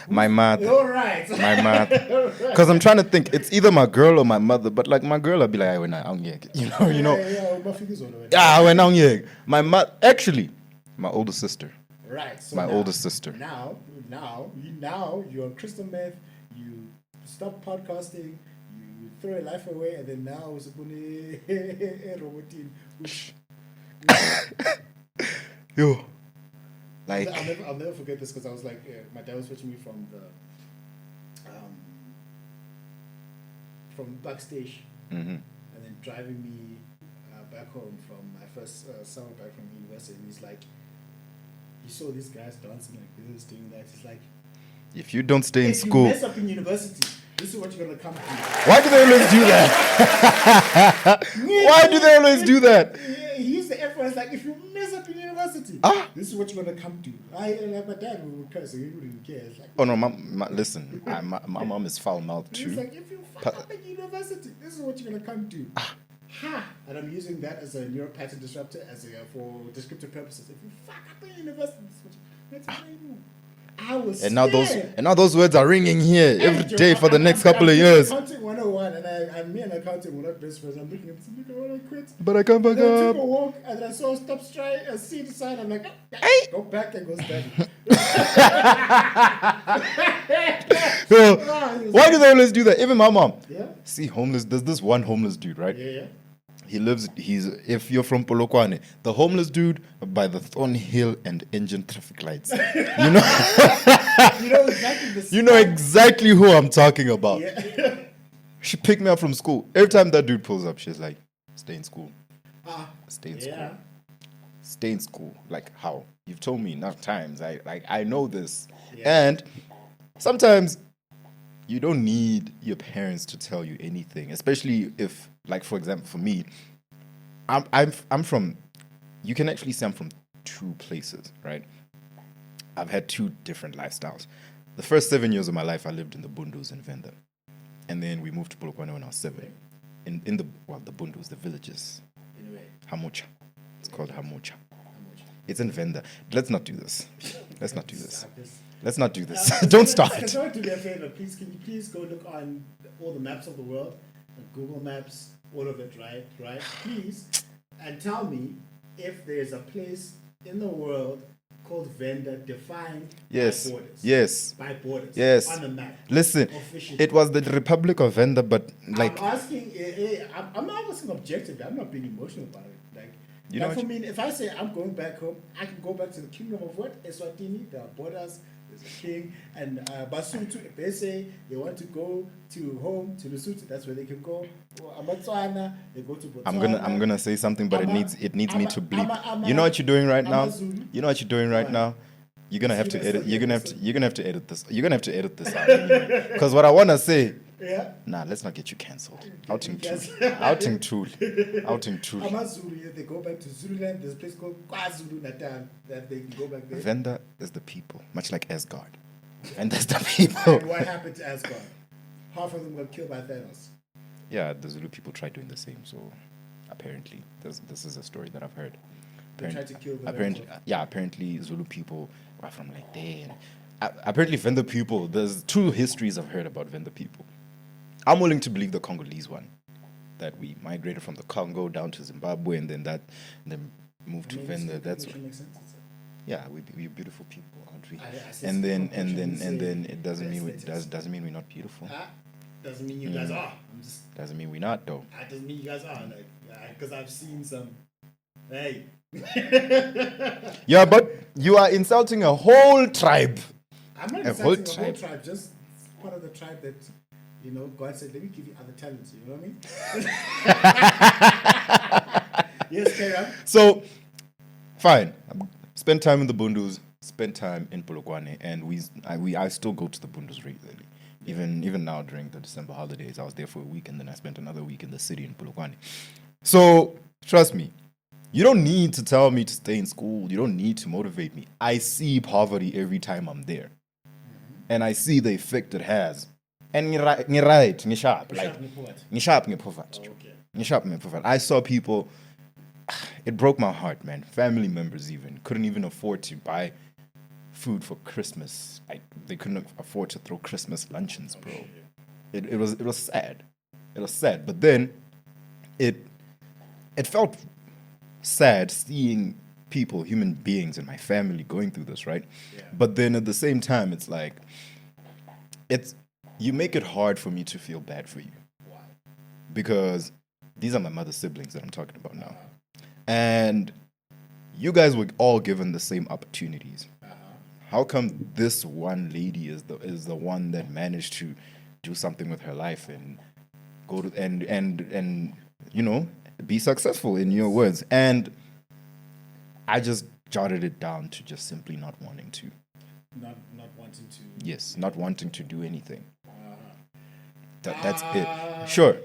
My math.
all right.
My math. Because I'm trying to think. It's either my girl or my mother. But like my girl, I'll be like, when I'm yeah, you know.
Yeah, my fingers all the way.
Yeah, when I'm yeah. My actually, my older sister.
Right. So
My
now-
oldest sister.
Now you're on crystal meth. You stop podcasting. You throw your life away, and then now it's robotin.
Yo. Like,
I'll never forget this because I was like, my dad was fetching me from backstage, and then driving me back home from my first summer back from university. And he's like, you saw these guys dancing like this, doing that. He's like,
if you don't stay in
if
school,
you mess up in university, this is what you're gonna come to.
why do they always do that? Why do they always do that?
He used the F word. It's like, if you mess up in university, this is what you're gonna come to. Like my dad would curse, so he wouldn't care. It's like,
Oh no, listen, my mom is foul mouthed
he's
too.
like, if you fuck up in university, this is what you're gonna come to. Ha! And I'm using that as a neural pattern disruptor for descriptive purposes. If you fuck up in university, this is what you're gonna do. I was
And now
scared.
those words are ringing here every
Joe,
day for the next couple of
I'm
years.
Accounting 101, and me and accounting were not best friends. I'm looking at this, I want to quit.
But I come back
And then I took a
up.
walk, and I saw stop strike, and see the sign. I'm like, go back and go study.
Yo, why do they always do that? Even my mom.
Yeah?
See, homeless. There's this one homeless dude, right?
Yeah.
If you're from Polokwane, the homeless dude by the Thornhill and Engine traffic lights. You know,
You know exactly the
exactly who I'm talking about.
Yeah.
She picked me up from school. Every time that dude pulls up, she's like, stay in school. Stay in school. Stay in school. Like, how? You've told me enough times. I know this.
Yeah.
And sometimes you don't need your parents to tell you anything, especially if, like, for example, for me, I'm from, you can actually say I'm from two places, right? I've had two different lifestyles. The first 7 years of my life, I lived in the Bundus in Venda. And then we moved to Polokwane when I was 7. In the Bundus, the villages.
Anyway,
Hamucha. It's called Hamucha. It's in Venda. Let's not do this. Let's not do this. Don't start.
Can someone do me a favor, please? Can you please go look on all the maps of the world, Google Maps, all of it, right? Please, and tell me if there's a place in the world called Venda defined
Yes.
by borders.
Yes.
By borders.
Yes.
On the map.
Listen,
Officially.
it was the Republic of Venda, but like,
I'm asking. I'm not asking objectively. I'm not being emotional about it. Like,
You know
like
what
for me, if I say I'm going back home, I can go back to the kingdom of what? Eswatini. There are borders. There's a king. And Basutu, if they say they want to go to home to Lesotho, that's where they can go. Or Amatswana, they go to Botswana.
I'm gonna say something, but it needs me to bleep.
I'm a-
You know what you're doing right now?
Zulu.
You know what you're doing right
What?
now? You're gonna have to
Yes,
edit.
yes,
You're gonna have to edit this. You're gonna have to edit this out. Because what I wanna say,
Yeah.
nah, let's not get you cancelled.
Outing
Outing tool.
Amazulu, they go back to Zululand. There's a place called KwaZulu Natal that they can go back there.
Venda is the people, much like Asgard. And that's the people.
And what happened to Asgard? Half of them got killed by Thanos.
Yeah, the Zulu people tried doing the same. So apparently, this is a story that I've heard.
They tried to kill the
Apparently Zulu people are from like there. And apparently Venda people, there's two histories I've heard about Venda people. I'm willing to believe the Congolese one, that we migrated from the Congo down to Zimbabwe and then moved to Venda. That's
makes sense.
yeah, we're beautiful people, aren't we?
I see
And then
some
it doesn't mean
aesthetics.
doesn't mean we're not beautiful.
Doesn't mean you guys are. I'm just.
Doesn't mean we're not though.
Doesn't mean you guys are. Like, because I've seen some. Hey.
Yeah, but you are insulting a whole tribe.
I'm not
A whole
insulting the whole
tribe.
tribe, just part of the tribe that, God said, let me give you other talents. You know what I mean? Yes, carry on.
So, fine. Spend time in the Bundus, spend time in Polokwane, and I still go to the Bundus regularly. Even now during the December holidays, I was there for a week, and then I spent another week in the city in Polokwane. So, trust me, you don't need to tell me to stay in school. You don't need to motivate me. I see poverty every time I'm there. and I see the effect it has. And sharp, like sharp, poverty. I saw people. It broke my heart, man. Family members even couldn't even afford to buy food for Christmas. Like they couldn't afford to throw Christmas luncheons, bro. It was sad. It was sad. But then it felt sad seeing people, human beings in my family going through this, right?
Yeah.
But then at the same time, it's like you make it hard for me to feel bad for you.
Why?
Because these are my mother's siblings that I'm talking about now. And you guys were all given the same opportunities. How come this one lady is the one that managed to do something with her life and go to and you know, be successful, in your words? And I just jotted it down to just simply not wanting to.
Not wanting to.
Yes, not wanting to do anything. That's it. Sure.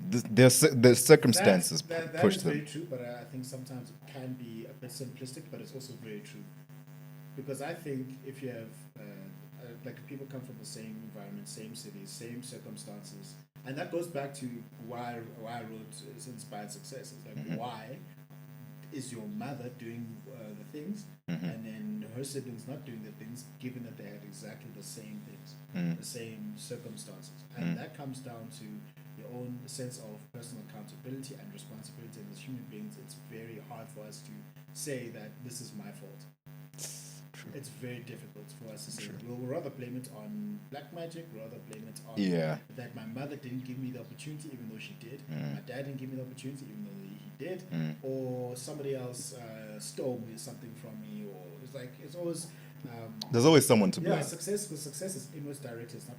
The circumstances
that
push
is
them.
very true, but I think sometimes it can be a bit simplistic, but it's also very true. Because I think if you have, like people come from the same environment, same cities, same circumstances, and that goes back to why I wrote Inspired Success. It's like, why is your mother doing the things, and then her siblings not doing the things, given that they had exactly the same things, the same circumstances? And that comes down to your own sense of personal accountability and responsibility. And as human beings, it's very hard for us to say that this is my fault. True. It's very difficult for us to say. We'll rather blame it on black magic, rather blame it on that my mother didn't give me the opportunity even though she did. My dad didn't give me the opportunity even though he did. Or somebody else stole me something from me. Or it's like, it's always...
there's always someone to blame.
Yeah, success is inward directed, it's not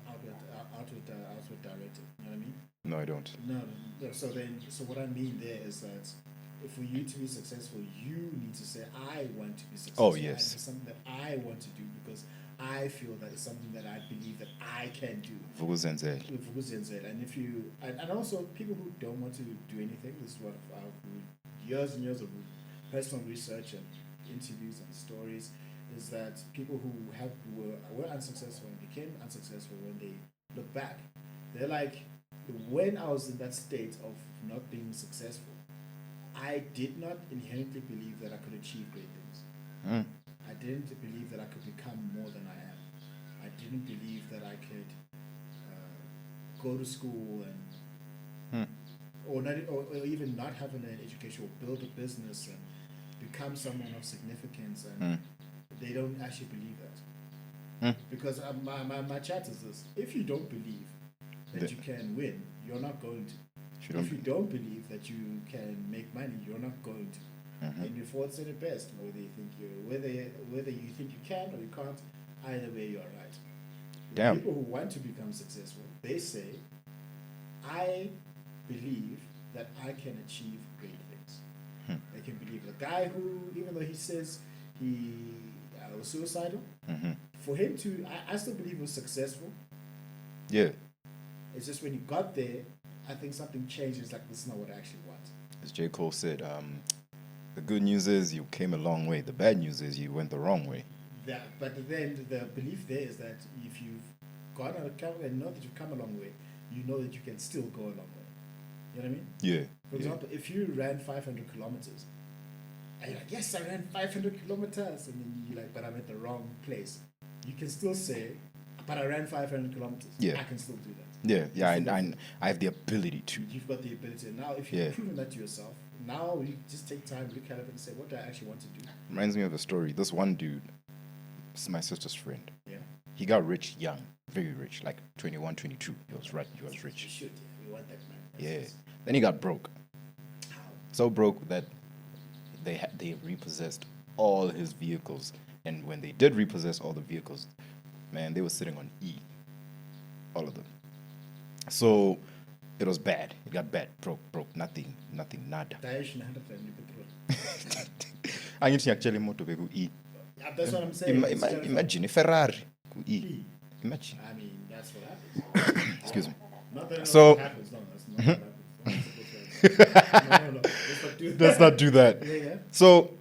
outward directed. You know what I mean?
No, I don't.
No. So what I mean there is that for you to be successful, you need to say, I want to be successful.
Oh, yes.
And it's something that I want to do because I feel that it's something that I believe that I can do. And if you, and also people who don't want to do anything, this is what years and years of personal research and interviews and stories, is that people who were unsuccessful and became unsuccessful, when they look back, they're like, when I was in that state of not being successful, I did not inherently believe that I could achieve great things. I didn't believe that I could become more than I am. I didn't believe that I could go to school and or even not having an education or build a business and become someone of significance, and they don't actually believe that. Because my chat is this: if you don't believe that you can win, you're not going to. If you don't believe that you can make money, you're not going to. And your thoughts are the best, whether you think you can or you can't. Either way, you're right.
Damn.
People who want to become successful, they say, I believe that I can achieve great things. They can believe the guy who, even though he says he was suicidal, for him to, I still believe he was successful.
Yeah.
It's just when he got there, I think something changed. It's like, this is not what I actually want.
As J. Cole said, the good news is you came a long way. The bad news is you went the wrong way.
But then the belief there is that if you've gone and know that you've come a long way, you know that you can still go a long way. You know what I mean?
Yeah.
For example, if you ran 500 kilometers, and you're like, yes, I ran 500 kilometers, and then you're like, but I'm at the wrong place. You can still say, but I ran 500 kilometers.
Yeah.
I can still do that.
Yeah, I have the ability to.
You've got the ability. And now, if you've proven that to yourself, now you just take time, recalibrate, and say, what do I actually want to do?
Reminds me of a story. This one dude, this is my sister's friend.
Yeah.
He got rich young, very rich, like 21, 22. He was rich.
You should. We want that, man.
Yeah. Then he got broke.
How?
So broke that they repossessed all his vehicles. And when they did repossess all the vehicles, man, they were sitting on E. All of them. So it was bad. It got bad. Broke. Nothing, nada. I need to actually motor go E.
That's what I'm saying.
Imagine a Ferrari go E. Imagine.
I mean, that's what happens.
Excuse me.
Not that
So-
happens. No, that's not what happens. No.
Let's not do that.
Yeah.
So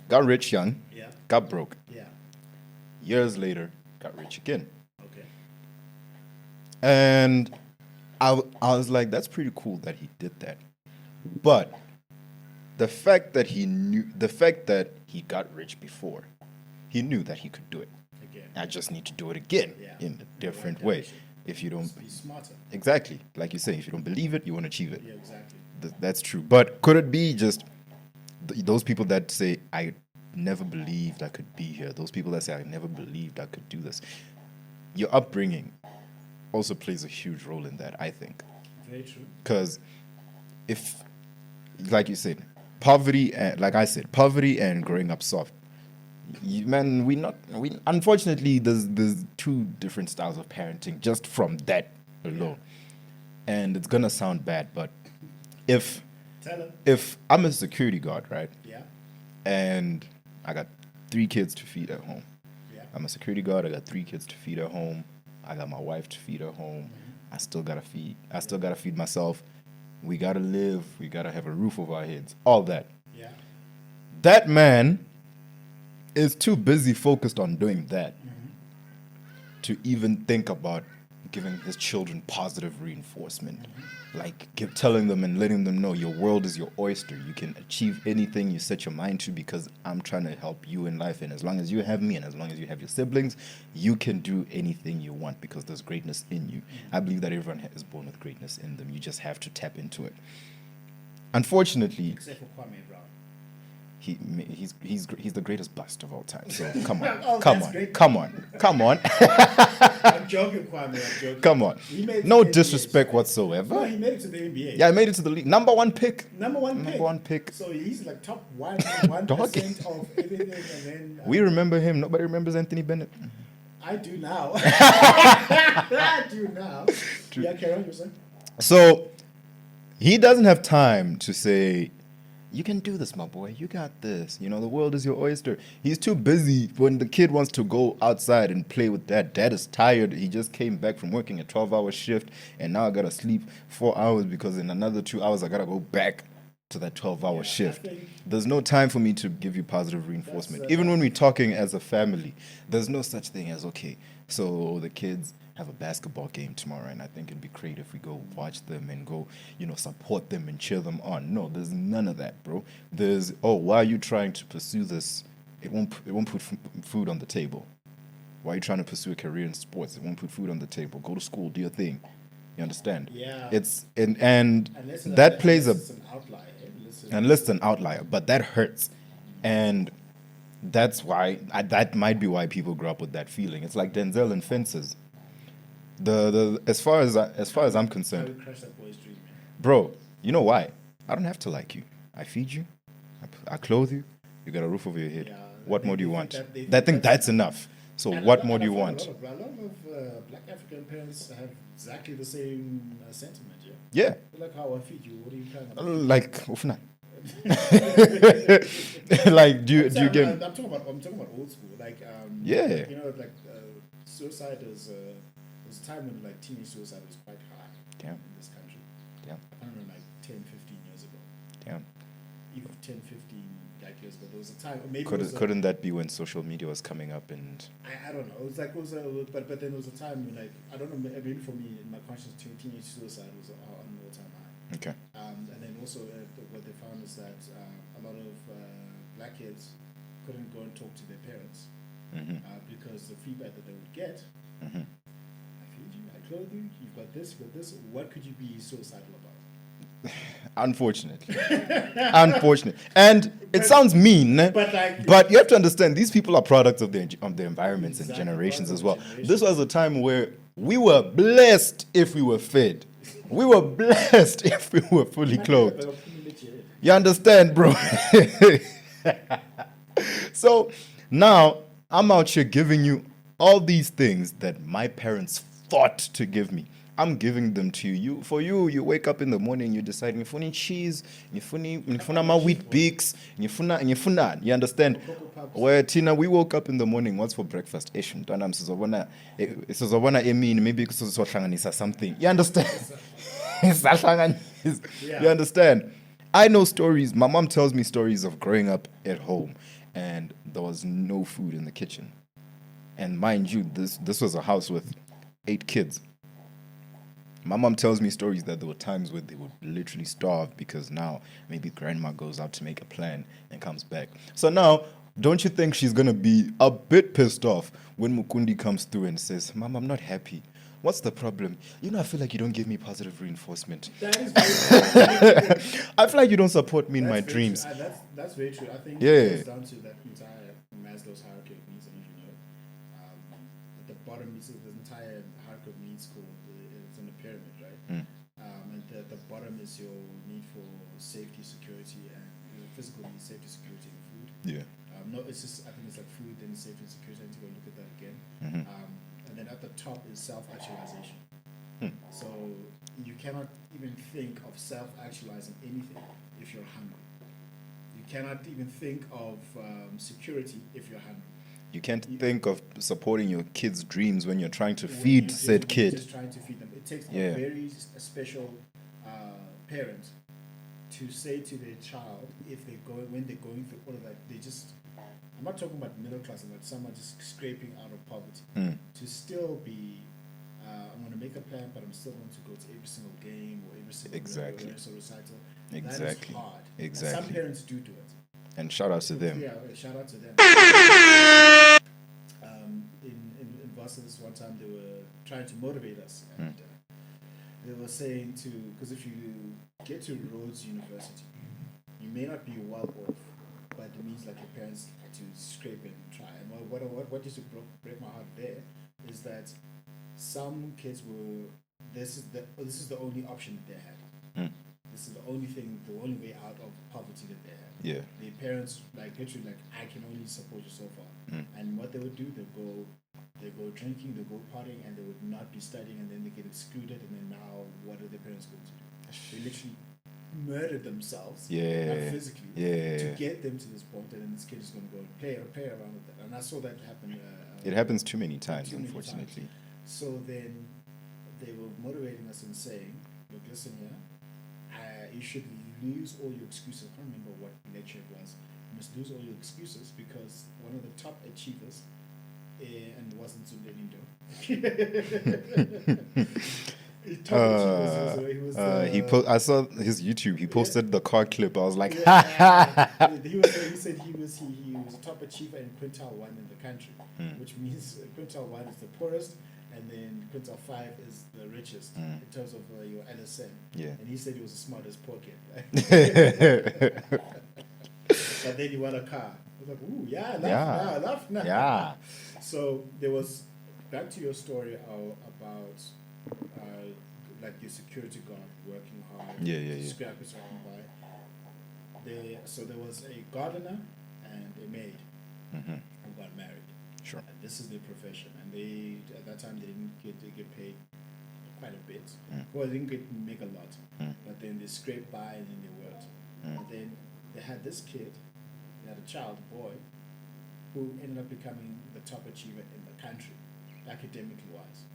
got rich young,
Yeah.
got broke.
Yeah.
Years later, got rich again.
Okay.
And I was like, that's pretty cool that he did that. But the fact that he got rich before, he knew that he could do it.
Again.
I just need to do it again
Yeah.
in a different
right
way.
direction.
If you don't,
Be smarter.
exactly, like you say, if you don't believe it, you won't achieve it.
Yeah, exactly.
That's true. But could it be just those people that say, I never believed I could be here? Those people that say, I never believed I could do this. Your upbringing also plays a huge role in that, I think.
Very true.
Because if, like you said, poverty and growing up soft, unfortunately, there's two different styles of parenting just from that alone. And it's gonna sound bad, but if I'm a security guard, right?
Yeah.
And I got 3 kids to feed at home.
Yeah.
I'm a security guard. I got 3 kids to feed at home. I got my wife to feed at home. I still gotta feed myself. We gotta live. We gotta have a roof over our heads. All that.
Yeah.
That man is too busy focused on doing that to even think about giving his children positive reinforcement. Like telling them and letting them know your world is your oyster. You can achieve anything you set your mind to because I'm trying to help you in life. And as long as you have me and as long as you have your siblings, you can do anything you want because there's greatness in you. I believe that everyone is born with greatness in them. You just have to tap into it. Unfortunately,
Except for Kwame Brown.
he's the greatest bust of all time. So come on,
Oh,
come
that's
on,
great.
come on, come on,
I'm joking, Kwame. I'm joking.
come on.
He made it
No
to the
disrespect
NBA.
whatsoever.
No, he made it to the NBA.
Yeah, I made it to the league. Number one pick.
Number one pick.
So
So he's like top 1%
Dog.
of everything. And then
we remember him. Nobody remembers Anthony Bennett.
I do now. I do now. Yeah, carry on, you saying?
So he doesn't have time to say, you can do this, my boy. You got this. You know, the world is your oyster. He's too busy when the kid wants to go outside and play with dad. Dad is tired. He just came back from working a 12-hour shift, and now I got to sleep 4 hours because in another 2 hours I got to go back to that 12-hour shift. There's no time for me to give you positive reinforcement. Even when we're talking as a family, there's no such thing as, okay, so the kids have a basketball game tomorrow, and I think it'd be great if we go watch them and go, support them and cheer them on. No, there's none of that, bro. There's, why are you trying to pursue this? It won't put food on the table. Why are you trying to pursue a career in sports? It won't put food on the table. Go to school, do your thing. You understand?
Yeah.
It's and
Unless
that plays
it's an outlier.
unless it's an outlier, but that hurts, and that's why that might be why people grow up with that feeling. It's like Denzel in Fences. As far as I'm
I
concerned,
would crush that boy's dream, man.
bro, you know why? I don't have to like you. I feed you, I clothe you. You got a roof over your head.
Yeah,
What more do you
they
want?
think that- they
They think
think
that's enough. So
And
what
I-
more
and
do you
I find
want?
A lot of black African parents have exactly the same sentiment. Yeah.
Yeah,
Like how I feed you. What are you kind of?
like ufuna. Like do you get?
I'm talking about old school. Like
Yeah.
suicide is was a time when like teenage suicide was quite high
Damn.
in this country.
Damn.
I don't know, like 10, 15 years ago.
Damn.
Even 10, 15 years ago, there was a time. Maybe it was
Couldn't that be when social media was coming up and?
I don't know. It was like but then there was a time when like I don't know. Maybe for me in my conscience, teenage suicide was on an all-time high.
Okay.
And then also what they found is that a lot of black kids couldn't go and talk to their parents because the feedback that they would get, I feed you, I clothe you, you've got this, what could you be suicidal about?
Unfortunately. Unfortunate. And it sounds mean, but you have to understand these people are products of their environments and
Exactly,
generations as
products
well.
of generations.
This was a time where we were blessed if we were fed. We were blessed if we were fully clothed. You understand, bro? So now I'm out here giving you all these things that my parents thought to give me. I'm giving them to you. You wake up in the morning, you decide, ngifuna cheese, ngifuna my wheat bix, ngifuna. You understand? Where Tina, we woke up in the morning, what's for breakfast? Mntwanami sizobona emini, maybe sizohlanganisa something. You understand? You understand? I know stories. My mom tells me stories of growing up at home and there was no food in the kitchen. And mind you, this was a house with 8 kids. My mom tells me stories that there were times where they would literally starve because now maybe grandma goes out to make a plan and comes back. So now, don't you think she's going to be a bit pissed off when Mukundi comes through and says, Mom, I'm not happy. What's the problem? I feel like you don't give me positive reinforcement.
That is very true.
I feel like you don't support me in my
That's very
dreams.
true. That's very true. I think
Yeah.
it goes down to that entire Maslow's hierarchy of needs. I don't know. At the bottom is the entire hierarchy of needs called it's on a pyramid, right? And the bottom is your need for safety, security, and physical needs, safety, security, and food.
Yeah.
No, it's just I think it's like food, then safety and security. I need to go look at that again. And then at the top is self-actualization. So you cannot even think of self-actualizing anything if you're hungry. You cannot even think of security if you're hungry.
You can't think of supporting your kid's dreams when you're trying to
When
feed
you're
said
just
kid.
trying to feed them. It takes
Yeah.
a very special parent to say to their child when they're going through all of that, they just. I'm not talking about middle class, but someone just scraping out of poverty. To still be, I'm going to make a plan, but I'm still going to go to every single game or every single recital. That is hard.
Exactly.
And some parents do it.
And shout out to them.
Yeah, shout out to them. In Boston, this one time they were trying to motivate us, and they were saying because if you get to Rhodes University, you may not be well off, but it means like your parents had to scrape and try. And what used to break my heart there is that some kids were this is the only option that they had. This is the only way out of poverty that they had.
Yeah.
Their parents literally I can only support you so far. And what they would do, they go drinking, they go partying, and they would not be studying, and then they get excluded, and then now what are their parents going to do? They literally murdered themselves, not physically, to get them to this point, and then this kid is going to go and play around with that. And I saw that happen.
It happens too many times, unfortunately.
So then they were motivating us and saying, look, listen here, you should lose all your excuses. I can't remember what lecture it was. You must lose all your excuses because one of the top achievers, and wasn't Zundenindo.
I saw his YouTube. He posted the car clip. I was like,
he said he was a top achiever in quintile 1 in the country, which means quintile 1 is the poorest, and then quintile 5 is the richest in terms of your LSM.
Yeah.
And he said he was the smartest poor kid. Right? But then he won a car. I was like, ooh, laugh now.
Yeah.
So there was, back to your story about your security guard working hard, scrapping by. So there was a gardener and a maid who got married.
Sure.
And this is their profession, and they at that time they get paid quite a bit. Well, they didn't make a lot, but then they scraped by and then they worked. And then they had this kid, they had a child, a boy, who ended up becoming the top achiever in the country, academically wise.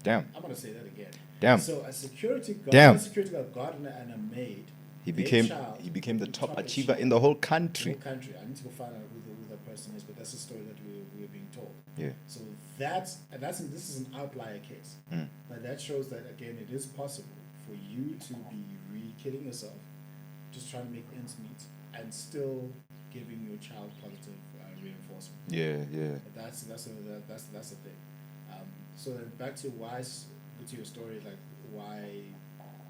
Damn.
I'm gonna say that again.
Damn.
So a security guard, gardener, and a maid.
He became the top achiever in the whole country.
I need to go find out who the person is, but that's the story that we're being told.
Yeah.
So this is an outlier case, but that shows that again it is possible for you to be killing yourself, just trying to make ends meet, and still giving your child positive reinforcement.
Yeah.
That's the thing. So then back to your story, like why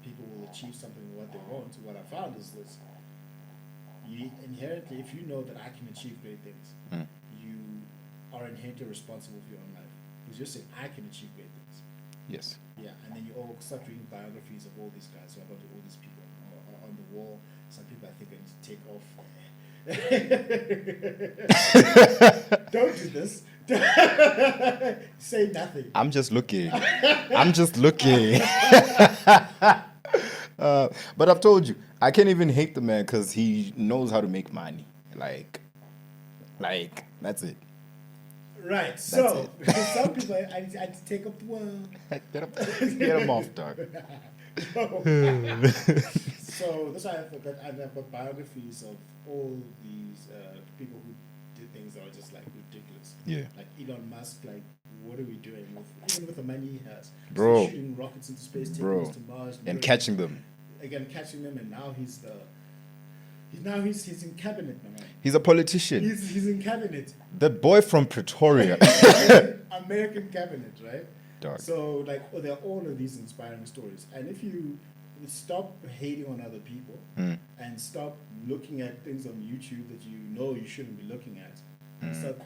people will achieve something what they want. What I found is this: you inherently, if you know that I can achieve great things, you are inherently responsible for your own life because you're saying I can achieve great things.
Yes.
Yeah, and then you all start reading biographies of all these guys. So about all these people on the wall. Some people I think I need to take off. Don't do this. Say nothing.
I'm just looking. But I've told you, I can't even hate the man because he knows how to make money. Like, that's it.
Right. So, because some people, I need to take up the world.
Get him off, dog.
So that's why I've got biographies of all these people who did things that are just like ridiculous.
Yeah.
Like Elon Musk, like what are we doing even with the money he has?
Bro.
So shooting rockets into space, taking
Bro.
us to Mars,
And catching them.
again catching them, and now he's in cabinet, my man.
He's a politician.
He's in cabinet.
The boy from Pretoria.
American cabinet, right?
Dog.
So like there are all of these inspiring stories, and if you stop hating on other people and stop looking at things on YouTube that you know you shouldn't be looking at, and start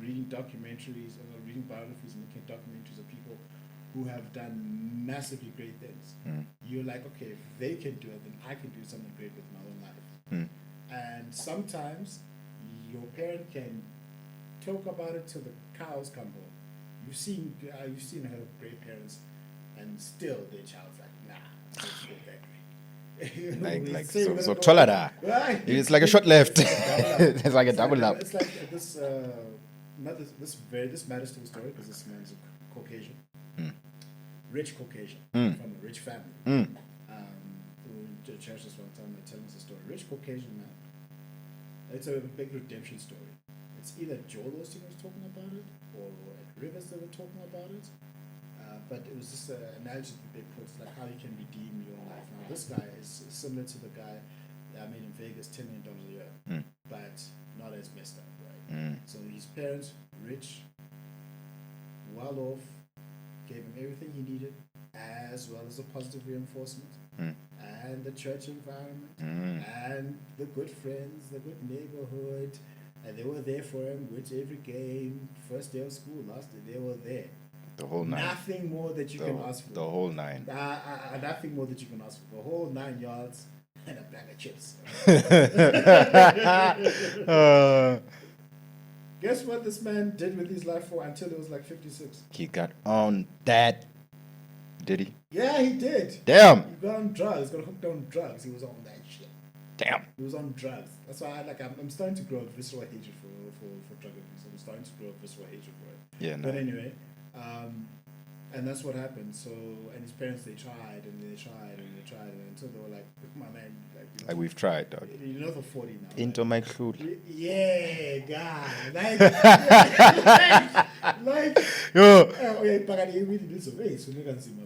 reading documentaries or reading biographies and looking at documentaries of people who have done massively great things, you're like, okay, if they can do it, then I can do something great with my own life. And sometimes your parent can talk about it till the cows come home. You've seen a lot of great parents, and still their child's like, nah, let's go that way. You know,
so Tolada.
right?
It's like a shot left.
It's
It's like a double up.
It's like this. This matters to the story because this man's a Caucasian, rich Caucasian from a rich family. Who went to church this one time. They're telling us the story. Rich Caucasian man. It's a big redemption story. It's either Joel Osteen was talking about it or at Rivers they were talking about it. But it was just an analogy that they put, like how you can redeem your life. Now, this guy is similar to the guy I made in Vegas, $10 million a year, but not as messed up, right? So his parents, rich, well off, gave him everything he needed, as well as a positive reinforcement, and the church environment, and the good friends, the good neighborhood, and they were there for him with every game, first day of school, last day, they were there.
The whole 9.
Nothing more that you can ask for.
The whole 9.
Nothing more that you can ask for. The whole 9 yards and a bag of chips. Guess what this man did with his life for until he was like 56?
He got on that. Did he?
Yeah, he did.
Damn.
He got on drugs, got hooked on drugs. He was on that shit.
Damn.
He was on drugs. That's why I'm starting to grow a visceral hatred for drug abuse. I'm starting to grow a visceral hatred for it.
Yeah, no.
But anyway, and that's what happened. So, and his parents, they tried and they tried and they tried and until they were like, come on, man.
Like we've tried, dog.
You know, for 40 now.
Into my clue.
Yeah, God. Like,
Yo.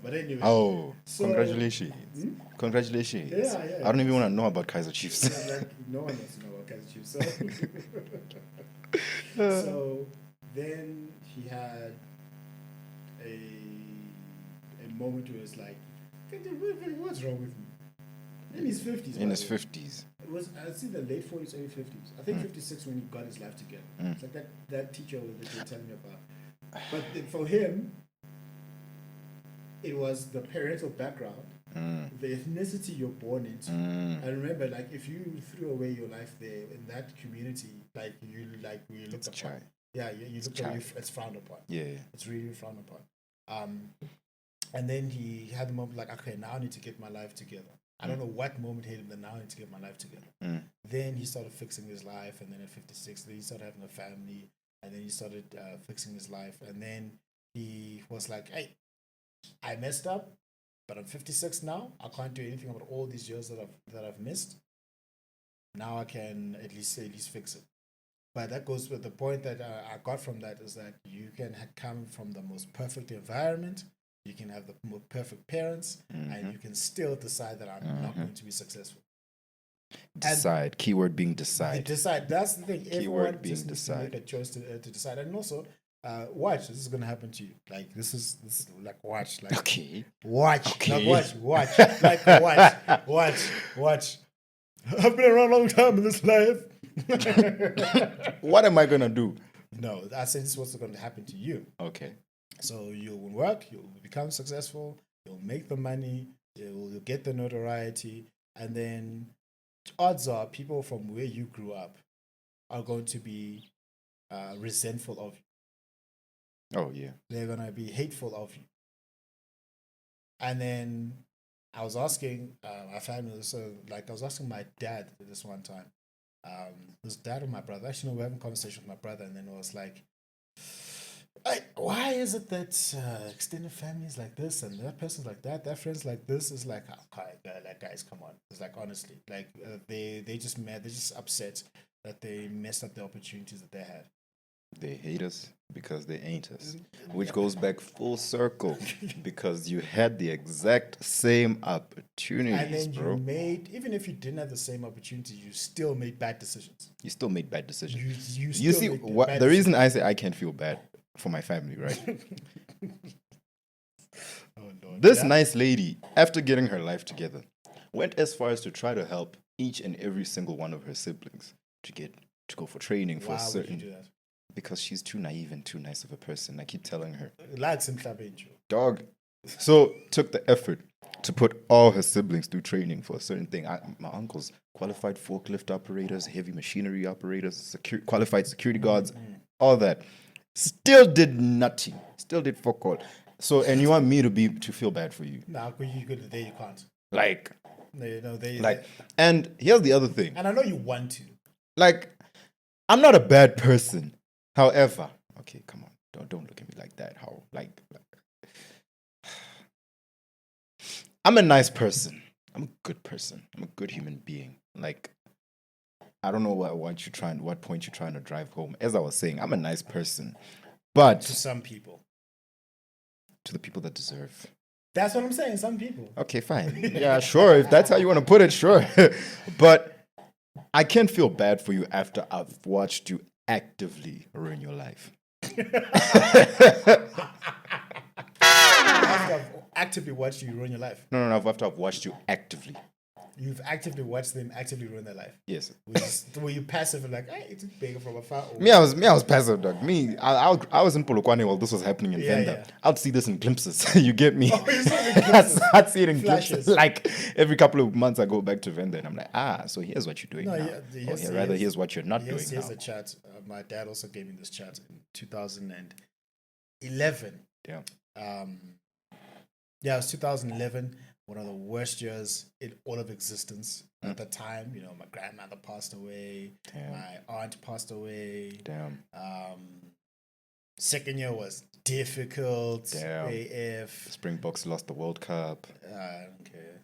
But anyway.
Oh,
So-
congratulations. Congratulations.
Yeah.
I don't even want to know about Kaiser Chiefs.
Like, no one wants to know about Kaiser Chiefs. So then he had a moment where it's like, what's wrong with me? In his 50s.
In
by
his
the way.
50s.
It was, I'd say the late 40s, early 50s. I think 56 when he got his life together. It's like that teacher that you were telling me about. But for him, it was the parental background, the ethnicity you're born into. And remember, like, if you threw away your life there in that community, like you looked upon.
child.
Yeah, you looked
child.
at it's frowned upon.
Yeah.
It's really frowned upon. And then he had the moment like, okay, now I need to get my life together. I don't know what moment hit him, but now I need to get my life together. Then he started fixing his life, and then at 56, then he started having a family, and then he started fixing his life, and then he was like, hey, I messed up, but I'm 56 now. I can't do anything about all these years that I've missed. Now I can at least fix it. But that goes with the point that I got from that is that you can come from the most perfect environment, you can have the most perfect parents, and you can still decide that I'm not going to be successful.
Decide. Keyword being decide.
Decide. That's the thing. Everyone
being
just needs to make a choice to decide. And also, watch. This is going to happen to you. Like, this is like, watch. Like,
Okay.
watch.
Okay.
Like, watch. Like, watch. I've been around a long time in this life.
What am I going to do?
No, I said this is what's going to happen to you.
Okay.
So you'll work, you'll become successful, you'll make the money, you'll get the notoriety, and then odds are people from where you grew up are going to be resentful of you.
Oh, yeah.
They're going to be hateful of you. And then I was asking my family, so like I was asking my dad this one time, this dad of my brother, actually, no, we're having a conversation with my brother, and then it was like, why is it that extended family is like this and that person's like that friend's like this? Is like, okay, like, guys, come on. It's like, honestly, like they just mad, they're just upset that they messed up the opportunities that they had.
They hate us because they ain't us, which goes back full circle because you had the exact same opportunities,
And then
bro.
you made, even if you didn't have the same opportunity, you still made bad decisions.
You still made bad decisions.
You
You
still
see,
made
what
bad
the reason I say I can't feel bad for my family, right?
Oh, Lord.
This
Yeah.
nice lady, after getting her life together, went as far as to try to help each and every single one of her siblings to go for training for
Why
a
would you
certain
do that?
because she's too naive and too nice of a person. I keep telling her,
Like Simhlabenjo.
dog. So took the effort to put all her siblings through training for a certain thing. My uncles qualified forklift operators, heavy machinery operators, qualified security guards, all that. Still did nothing. Still did fuck all. So and you want me to feel bad for you?
Nah, you could. There you can't.
Like,
No,
and here's the other thing.
and I know you want to.
Like, I'm not a bad person. However, okay, come on, don't look at me like that. How like I'm a nice person. I'm a good person. I'm a good human being. Like, I don't know what point you're trying to drive home. As I was saying, I'm a nice person, but
To some people.
to the people that deserve.
That's what I'm saying. Some people.
Okay, fine. Yeah, sure. If that's how you want to put it, sure. But I can't feel bad for you after I've watched you actively ruin your life.
After I've actively watched you ruin your life.
No, after I've watched you actively.
You've actively watched them actively ruin their life.
Yes.
Were you passive and like, hey, it's bigger from afar? Or
I was passive, dog. I was in Polokwane while this was happening in
Yeah,
Venda.
yeah.
I'd see this in glimpses. You get me?
Oh, you saw it in glimpses.
I'd see it in
Flashes.
glimpses. Like every couple of months, I go back to Venda and I'm like, so here's what you're doing
No,
now. Here's what you're not doing
Here's
now.
a chat. My dad also gave me this chat in 2011.
Yeah.
Yeah, it was 2011, one of the worst years in all of existence at the time. You know, my grandmother passed away,
Damn.
my aunt passed away.
Damn.
Second year was difficult.
Damn.
AF.
Springboks lost the World Cup.
I don't care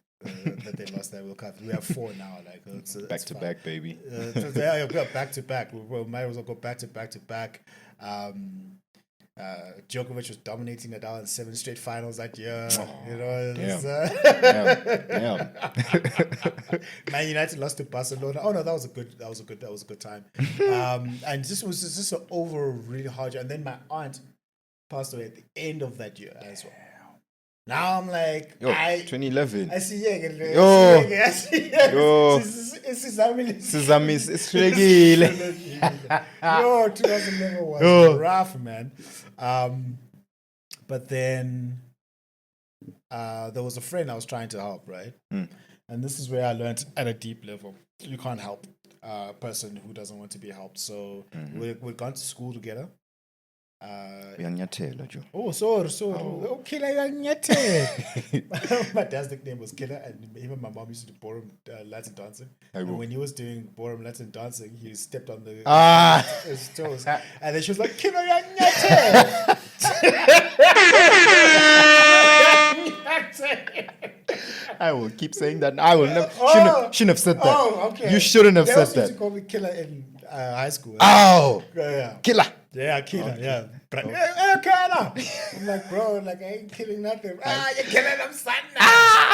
that they lost that World Cup. We have 4 now. Like
Back to back, baby.
Yeah, we got back to back. We might as well go back to back. Djokovic was dominating Nadal in 7 straight finals that year. You know,
Damn.
Man United lost to Barcelona. Oh no, that was a good time. And this was just an over really hard year. And then my aunt passed away at the end of that year as well. Now I'm like,
Yo, 2011.
I see, yeah,
Yo.
Yo,
Sesame is regile.
Yo, 2011 was rough, man. But then there was a friend I was trying to help, right? And this is where I learned at a deep level, you can't help a person who doesn't want to be helped. So we've gone to school together. Oh, sorry. Oh, Killer, my dad's nickname was Killer, and even my mom used to do ballroom Latin dancing. And when he was doing ballroom Latin dancing, he stepped on his toes, and then she was like, Killer,
I will keep saying that. I will never. Shouldn't have said that.
Oh, okay.
You shouldn't have
They
said
also used
that.
to call me Killer in high school.
Oh,
Yeah.
killer.
Yeah, killer, yeah. Killer. I'm like, bro, like, I ain't killing nothing. You're killing them, son.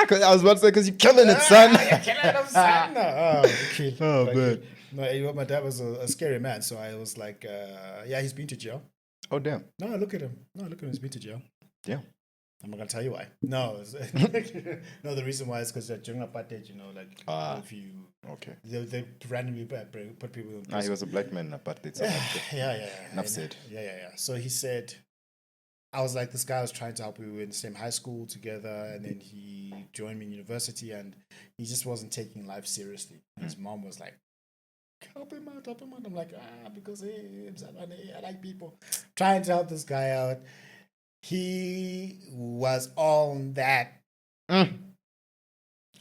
Cause I was about to say, because you're killing it, son.
You're killing them, son. Okay.
Oh, man.
No, you know, my dad was a scary man, so I was like, yeah, he's been to jail.
Oh, damn.
No, look at him. He's been to jail.
Yeah.
I'm not gonna tell you why. No, no. The reason why is because during apartheid, you know, like if you they randomly put people in prison.
He was a black man in apartheid.
Yeah.
Enough said.
Yeah. So he said, I was like, this guy was trying to help me. We were in the same high school together, and then he joined me in university, and he just wasn't taking life seriously. His mom was like, help him out. I'm like, because I like people. Trying to help this guy out. He was on that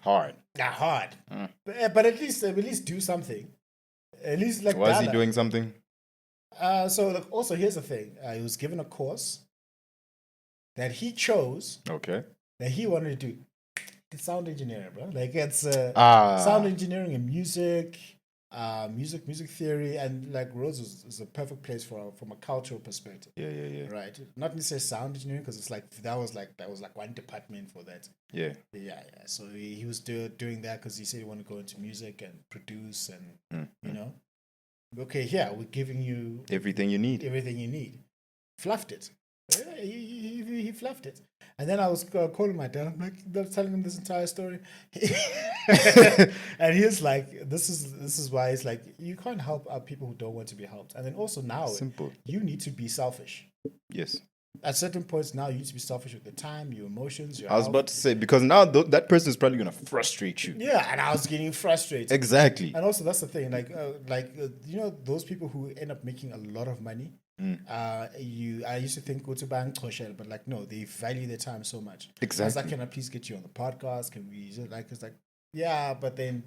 Hard.
but at least do something. At least like
Was he doing something?
So like, also here's the thing. He was given a course that he chose.
Okay.
That he wanted to do. It's sound engineering, bro. Like it's sound engineering and music. music theory, and like Rhodes is a perfect place from a cultural perspective.
Yeah.
Right, not necessarily sound engineering because it's like that was like one department for that.
Yeah.
So he was doing that because he said he wanted to go into music and produce and you know. Okay, here we're giving you
Everything you need.
everything you need. Fluffed it. Yeah, he fluffed it. And then I was calling my dad. I'm like, telling him this entire story, and he's like, "This is why it's like you can't help out people who don't want to be helped." And then also now,
Simple.
you need to be selfish.
Yes.
At certain points now, you need to be selfish with your time, your emotions, your
I was
health.
about to say, because now that person is probably going to frustrate you.
Yeah, and I was getting frustrated.
Exactly.
And also, that's the thing. You know, those people who end up making a lot of money. I used to think go to bank, but like no, they value their time so much. I was like,
Exactly.
can I please get you on the podcast? Can we use it? Like it's like, yeah, but then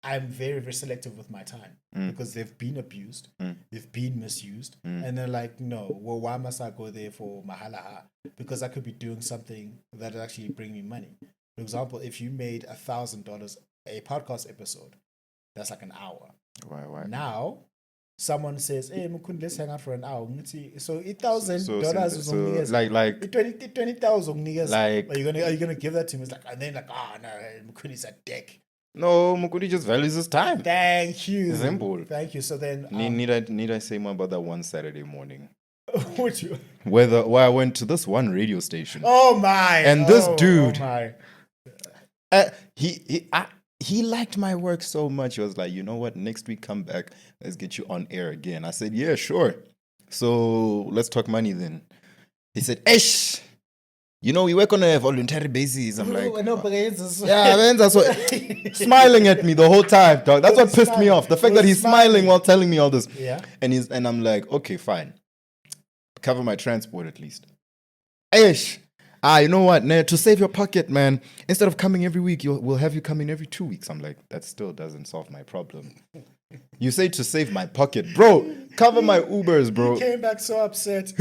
I'm very, very selective with my time because they've been abused, they've been misused, and they're like, no, well, why must I go there for mahalaha? Because I could be doing something that actually bring me money. For example, if you made $1,000 a podcast episode, that's like an hour.
Why?
Now, someone says, "Hey, Mukundi, let's hang out for an hour." So $8,000
So
is
like
20,000
like-
are you gonna give that to him? It's like, and then like, no, Mukundi's a dick.
no, Mukundi just values his time.
Thank you.
Simple.
Thank you. So then,
Need I say more about that one Saturday morning?
would you?
Where I went to this one radio station.
Oh my!
And this dude-
Oh my!
He liked my work so much. He was like, you know what? Next week, come back. Let's get you on air again. I said, yeah, sure. So let's talk money then. He said, Esh, you know, we work on a voluntary basis. I'm like,
no, but it's
yeah, man, that's what. Smiling at me the whole time, dog. That's what pissed me off. The fact that he's smiling while telling me all this.
Yeah.
And I'm like, okay, fine. Cover my transport at least. Ish. You know what? Nah, to save your pocket, man, instead of coming every week, we'll have you come in every 2 weeks. I'm like, that still doesn't solve my problem. You say to save my pocket. Bro, cover my Ubers, bro.
He came back so upset. He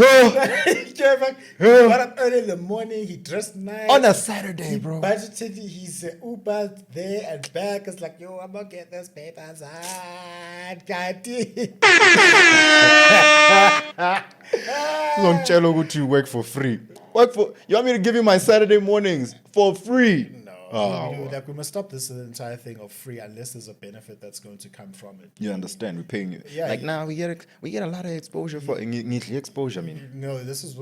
came back. He got up early in the morning. He dressed nice.
On a Saturday,
He
bro.
budgeted his Uber there and back. It's like, yo, I'm gonna get this papers. God
Long cello go to work for free. You want me to give you my Saturday mornings for free?
No.
Oh.
Like we must stop this entire thing of free unless there's a benefit that's going to come from it.
You understand? We're paying you.
Yeah,
Like
yeah.
now we get a lot of exposure for exposure. I mean,
No, this is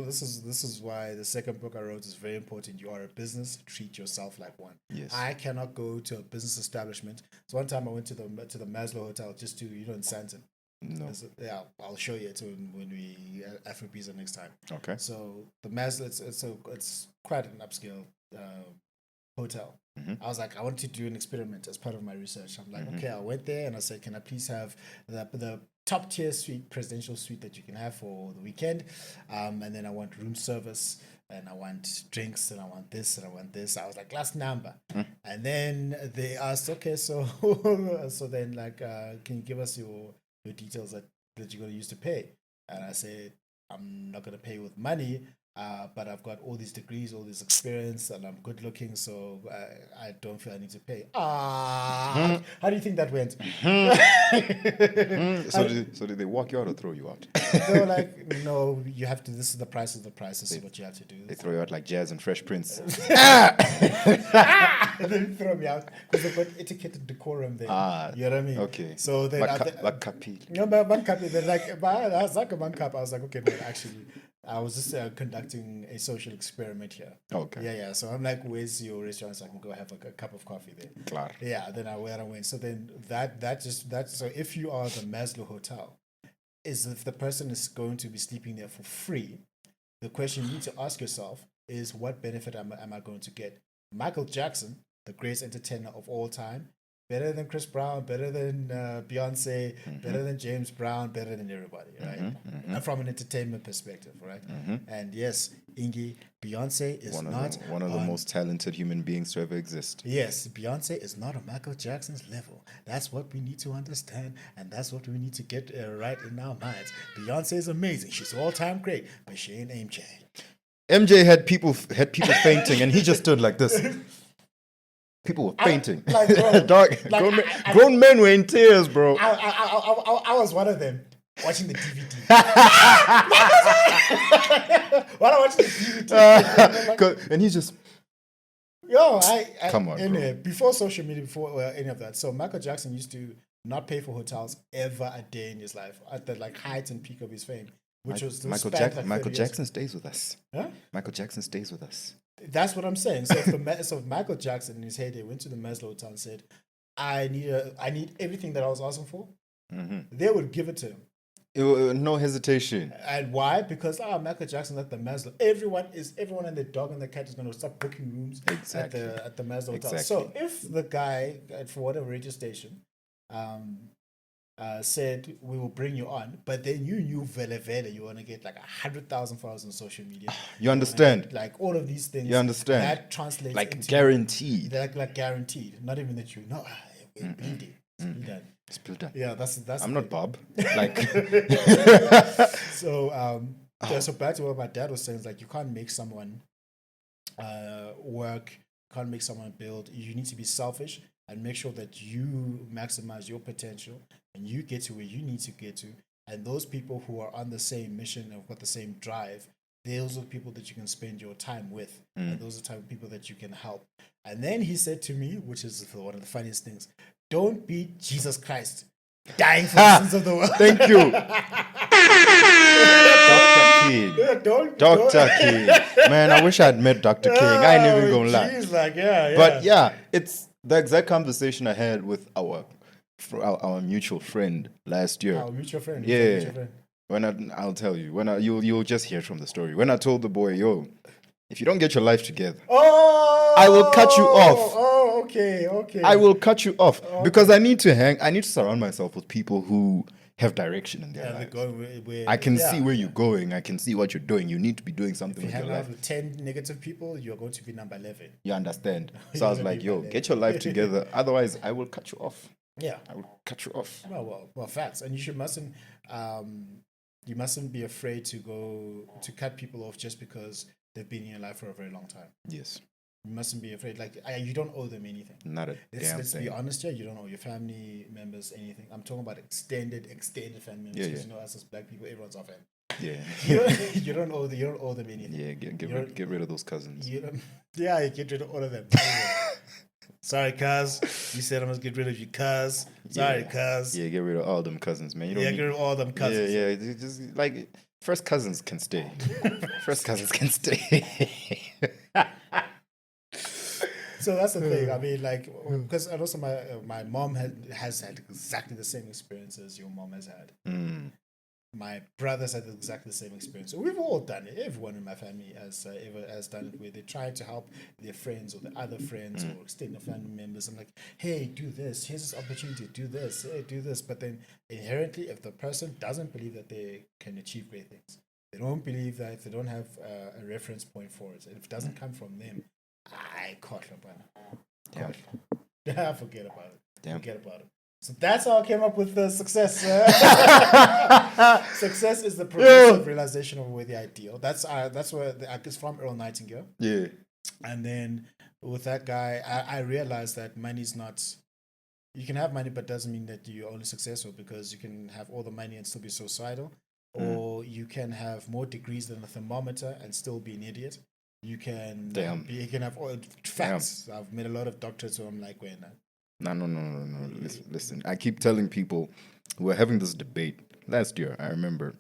why the second book I wrote is very important. You are a business, treat yourself like one.
Yes.
I cannot go to a business establishment. So one time I went to the Maslow Hotel just to in Santon.
no.
Yeah, I'll show you it when we Afrobeats next time.
Okay.
So the Maslow, it's quite an upscale hotel. I was like, I wanted to do an experiment as part of my research. I'm like, okay, I went there and I said, can I please have the top tier suite, presidential suite that you can have for the weekend, and then I want room service. And I want drinks, and I want this, and I want this. I was like, last number. And then they asked, okay, so then like, can you give us your details that you're going to use to pay? And I said, I'm not going to pay with money, but I've got all these degrees, all this experience, and I'm good looking, so I don't feel I need to pay. How do you think that went?
So did they walk you out or throw you out?
They were like, no, you have to, this is the price of the price, this is what you have to do.
They throw you out like Jazz and Fresh Prince.
And then throw me out because they've got etiquette and decorum there. You know what I mean?
Okay.
So then
Bakapil.
no, but one cup, they're like, but I was like a one cup. I was like, okay, no, actually, I was just conducting a social experiment here.
Okay.
Yeah. So I'm like, where's your restaurant? So I can go have a cup of coffee there.
Clar.
Yeah. Then I went. So then so if you are the Maslow Hotel, is if the person is going to be sleeping there for free, the question you need to ask yourself is, what benefit am I going to get? Michael Jackson, the greatest entertainer of all time, better than Chris Brown, better than Beyonce, better than James Brown, better than everybody, right? And from an entertainment perspective, right? And yes, Ingi, Beyonce is
one of the most talented human beings to ever exist.
Yes, Beyonce is not on Michael Jackson's level. That's what we need to understand, and that's what we need to get right in our minds. Beyonce is amazing. She's all-time great, but she ain't MJ.
MJ had people fainting, and he just stood like this. People were fainting.
like, bro,
Dog, grown men were in tears, bro.
I was one of them watching the DVD. While I watching the DVD,
And he's just,
yo,
Come on,
anyway, before social media, before any of that. So Michael Jackson used to not pay for hotels ever a day in his life at the like height and peak of his fame, which was
Michael
spanned, like,
Michael
30 years.
Jackson stays with us.
Huh?
Michael Jackson stays with us.
That's what I'm saying. So if Michael Jackson in his heyday went to the Maslow Hotel and said, I need everything that I was asking for, they would give it to him.
No hesitation.
And why? Because Michael Jackson's at the Maslow. Everyone and the dog and the cat is going to start booking rooms
Exactly.
at the Maslow Hotel.
Exactly.
So if the guy for whatever radio station said we will bring you on, but then you knew vele you want to get like 100,000 followers on social media.
You understand?
Get, like all of these things.
You understand?
That translates
Like
into
guaranteed.
like guaranteed. Not even that you know. We're bleeding. It's done.
Spill done.
Yeah, that's.
I'm not Bob. Like,
So so back to what my dad was saying is like you can't make someone work, can't make someone build. You need to be selfish and make sure that you maximize your potential and you get to where you need to get to. And those people who are on the same mission and got the same drive, those are the people that you can spend your time with. And those are the type of people that you can help. And then he said to me, which is one of the funniest things, don't be Jesus Christ dying for the sins of the world.
thank you. Dr. King. Dr. King. Man, I wish I'd met Dr. King. I ain't even gonna lie.
Jeez, like, yeah.
But yeah, it's the exact conversation I had with our mutual friend last year.
Our mutual friend.
Yeah.
Mutual friend.
When I'll tell you, you'll just hear from the story. When I told the boy, yo, if you don't get your life together,
Oh,
I will cut you off.
Oh, okay.
I will cut you off because I need to surround myself with people who have direction in their
Yeah, they're
lives.
going where
I can
yeah.
see where you're going. I can see what you're doing. You need to be doing something
If you
with your
hang out
life.
with 10 negative people, you're going to be number 11.
You understand?
You're
So I was
gonna
like,
be
yo,
bad.
get your life together. Otherwise, I will cut you off.
Yeah.
I will cut you off.
Well, facts. And you mustn't be afraid to cut people off just because they've been in your life for a very long time.
Yes.
You mustn't be afraid. Like, you don't owe them anything.
Not a damn
Let's
thing.
be honest here. You don't owe your family members anything. I'm talking about extended family members.
Yeah,
Because
yeah.
you know, us as black people, everyone's our family.
Yeah.
You don't owe them anything.
Yeah, get rid of those cousins.
You don't. Yeah, you get rid of all of them. Sorry, cuz. You said I must get rid of you, cuz. Sorry, cuz.
Yeah, get rid of all them cousins, man. You don't
Yeah,
need,
get rid of all them cousins.
Yeah, yeah. Just like first cousins can stay. First cousins can stay.
So that's the thing. I mean, like, because also my mom has had exactly the same experience as your mom has had. My brothers had exactly the same experience. So we've all done it. Everyone in my family has done it, where they try to help their friends or the other friends or extended family members. I'm like, hey, do this. Here's this opportunity. Do this. Hey, do this. But then inherently, if the person doesn't believe that they can achieve great things, they don't believe that, if they don't have a reference point for it, and if it doesn't come from them, I caught
Damn.
forget about it.
Damn.
Forget about it. So that's how I came up with the success. Success is the progressive realization of where the ideal. That's where it's from Earl Nightingale.
Yeah.
And then with that guy, I realized that money's not. You can have money, but doesn't mean that you're only successful, because you can have all the money and still be suicidal, or you can have more degrees than a thermometer and still be an idiot. You can you can have all facts. I've met a lot of doctors who I'm like, wait,
No. Listen, I keep telling people, we're having this debate last year, I remember,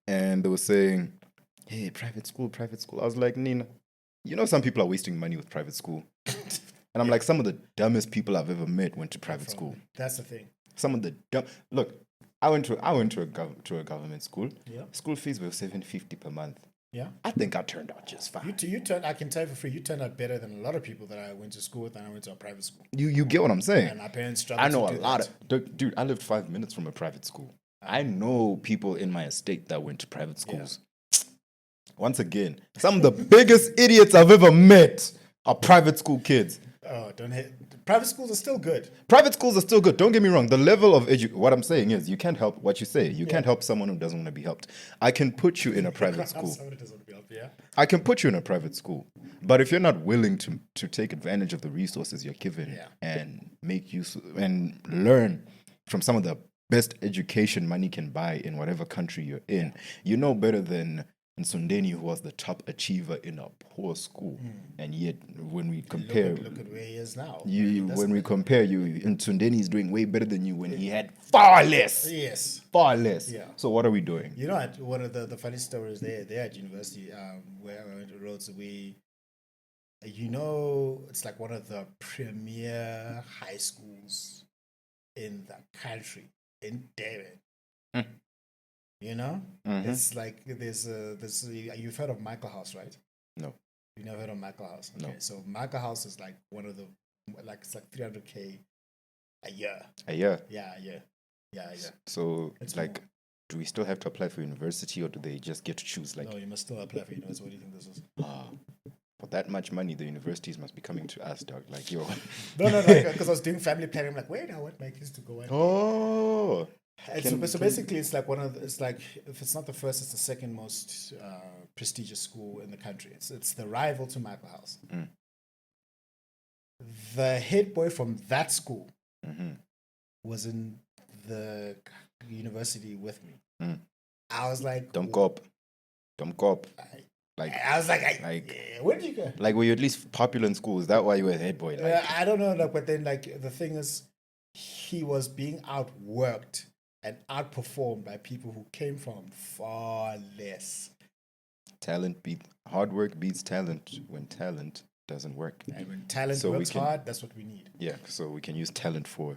and they were saying, hey, private school. I was like, Nina, you know some people are wasting money with private school. And I'm like, some of the dumbest people I've ever met went to private school.
That's the thing.
Some of the look, I went to a government school.
Yeah.
School fees were $750 per month.
Yeah.
I think I turned out just fine.
You turned. I can tell you for free. You turned out better than a lot of people that I went to school with, and I went to a private school.
You get what I'm saying?
And my parents struggled.
I know
to
a
do
lot
that.
of dude. I lived 5 minutes from a private school. I know people in my estate that went to private schools. Once again, some of the biggest idiots I've ever met are private school kids.
Oh, don't hit. Private schools are still good.
Private schools are still good. Don't get me wrong. The level of what I'm saying is, you can't help what you say. You can't help someone who doesn't want to be helped. I can put you in a private school.
Somebody doesn't help, yeah.
I can put you in a private school, but if you're not willing to take advantage of the resources you're given
Yeah.
and make use and learn from some of the best education money can buy in whatever country you're in, you know better than Nsundeni, who was the top achiever in a poor school, and yet when we compare,
Look at where he is now.
when we compare you, Nsundeni is doing way better than you when he had far less.
Yes.
Far less.
Yeah.
So what are we doing?
You know, one of the funny stories there at university, where I went to Rhodes, it's like one of the premier high schools in the country, in Devon. You know, it's like there's you've heard of Michael House, right?
No.
You never heard of Michael House? Okay,
No.
so Michael House is like one of the it's like 300K a year.
A year.
Yeah, a year. Yeah, a year.
So
It's
like, do we still have to apply for university, or do they just get to choose? Like,
No, you must still apply for university. What do you think this is?
for that much money, the universities must be coming to us, dog. Like, yo.
No, because I was doing family planning. I'm like, wait, I want my kids to go.
Oh.
And so basically, it's like it's like, if it's not the first, it's the second most prestigious school in the country. It's the rival to Michael House. The head boy from that school was in the university with me. I was like,
Dumb cop. Like,
I was like, where did you go?
like, were you at least popular in school? Is that why you were a head boy? Like,
I don't know, like, but then like the thing is, he was being outworked and outperformed by people who came from far less.
hard work beats talent when talent doesn't work.
And when talent
So we
works
can-
hard, that's what we need.
Yeah, so we can use talent for,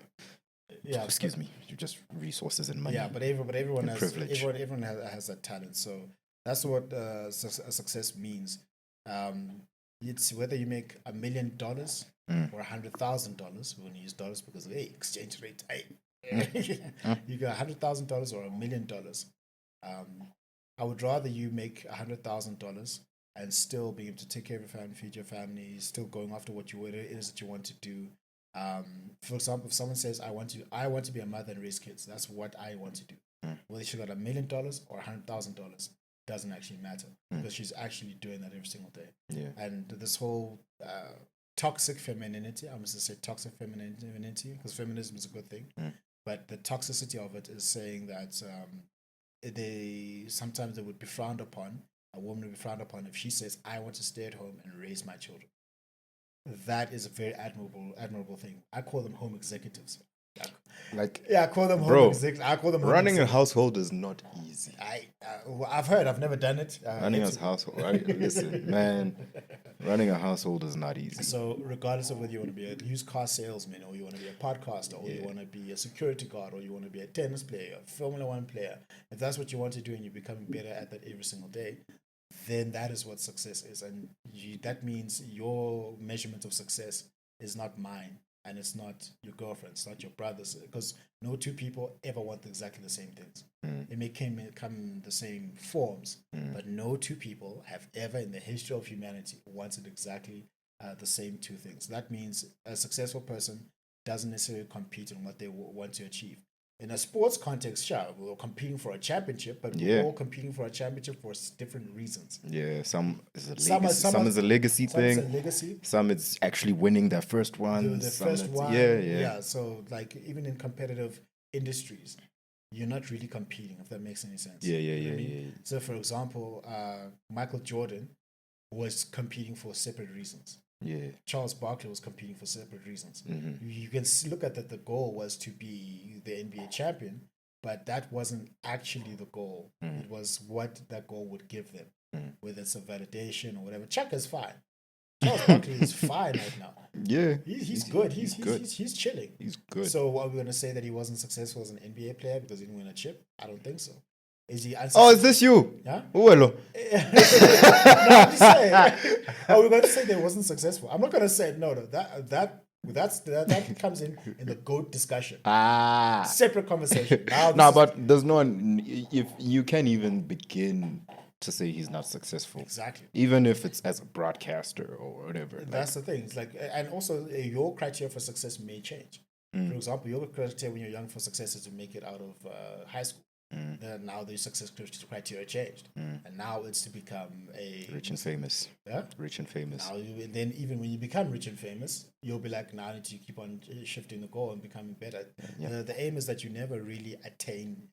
Yeah,
excuse me, just resources and money.
Yeah, but everyone
and
has
privilege.
everyone has that talent. So that's what a success means. It's whether you make $1 million or $100,000. We want to use dollars because of exchange rate. You got $100,000 or $1 million. I would rather you make $100,000 and still be able to take care of your family, feed your family, still going after what it is that you want to do. For example, if someone says, I want to be a mother and raise kids, that's what I want to do. Whether she got $1 million or $100,000 doesn't actually matter, because she's actually doing that every single day.
Yeah.
And this whole toxic femininity, I'm just going to say toxic femininity, because feminism is a good thing, but the toxicity of it is saying that sometimes they would be frowned upon. A woman would be frowned upon if she says, I want to stay at home and raise my children. That is a very admirable thing. I call them home executives.
Like,
I call them
bro,
home executives. I call them home
running a
executives.
household is not easy.
I've heard. I've never done it.
Running a household, right? Listen, man, running a household is not easy.
So regardless of whether you want to be a used car salesman, or you want to be a podcaster, or you want to be a security guard, or you want to be a tennis player, a Formula One player, if that's what you want to do and you're becoming better at that every single day, then that is what success is. And that means your measurement of success is not mine, and it's not your girlfriend's, not your brother's, because no two people ever want exactly the same things. It may come in the same forms, but no two people have ever in the history of humanity wanted exactly the same two things. That means a successful person doesn't necessarily compete on what they want to achieve. In a sports context, sure, we're competing for a championship, but we're all competing for a championship for different reasons.
Yeah, some is a
Some
legacy,
are-
some is a legacy
Some is a
thing.
legacy.
Some it's actually winning their first one.
The
some
first
it's-
one,
Yeah.
So like even in competitive industries, you're not really competing, if that makes any sense.
Yeah,
You know
yeah,
what I
yeah,
mean?
yeah.
So for example, Michael Jordan was competing for separate reasons.
Yeah.
Charles Barkley was competing for separate reasons.
Mm-hmm.
You can look at that. The goal was to be the NBA champion, but that wasn't actually the goal. It was what that goal would give them, whether it's a validation or whatever. Chuck is fine. Charles Barkley is fine right now.
Yeah.
He's good. He's
good.
He's chilling.
He's good.
So are we going to say that he wasn't successful as an NBA player because he didn't win a chip? I don't think so. Is he unsuccessful?
Oh, is this you?
Huh?
Uelo.
No, I'm just saying. Are we going to say that he wasn't successful? I'm not going to say no. That comes in the GOAT discussion.
Ah.
Separate conversation. Now
No, but there's no one. If you can't even begin to say he's not successful.
Exactly.
Even if it's as a broadcaster or whatever.
That's the thing. It's like, and also your criteria for success may change. For example, your criteria when you're young for success is to make it out of high school. Now the success criteria changed, and now it's to become a
rich and famous.
Yeah?
Rich and famous.
Now, then even when you become rich and famous, you'll be like, now I need to keep on shifting the goal and becoming better. The aim is that you never really attain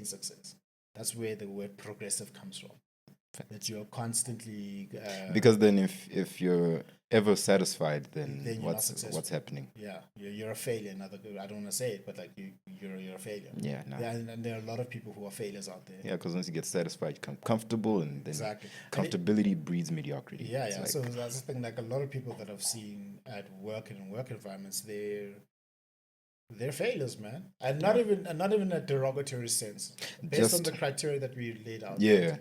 success. That's where the word progressive comes from. That you're constantly
Because then if you're ever satisfied, then
you're not successful.
what's happening?
Yeah, you're a failure. I don't want to say it, but like you're a failure.
Yeah, no.
Yeah, and there are a lot of people who are failures out there.
Yeah, because once you get satisfied, you become comfortable, and then
Exactly.
comfortability breeds mediocrity.
Yeah,
It's
yeah.
like-
So that's the thing. Like a lot of people that I've seen at work and in work environments, they're failures, man, and not even a derogatory sense. Based on
Just-
the criteria that we laid out.
yeah,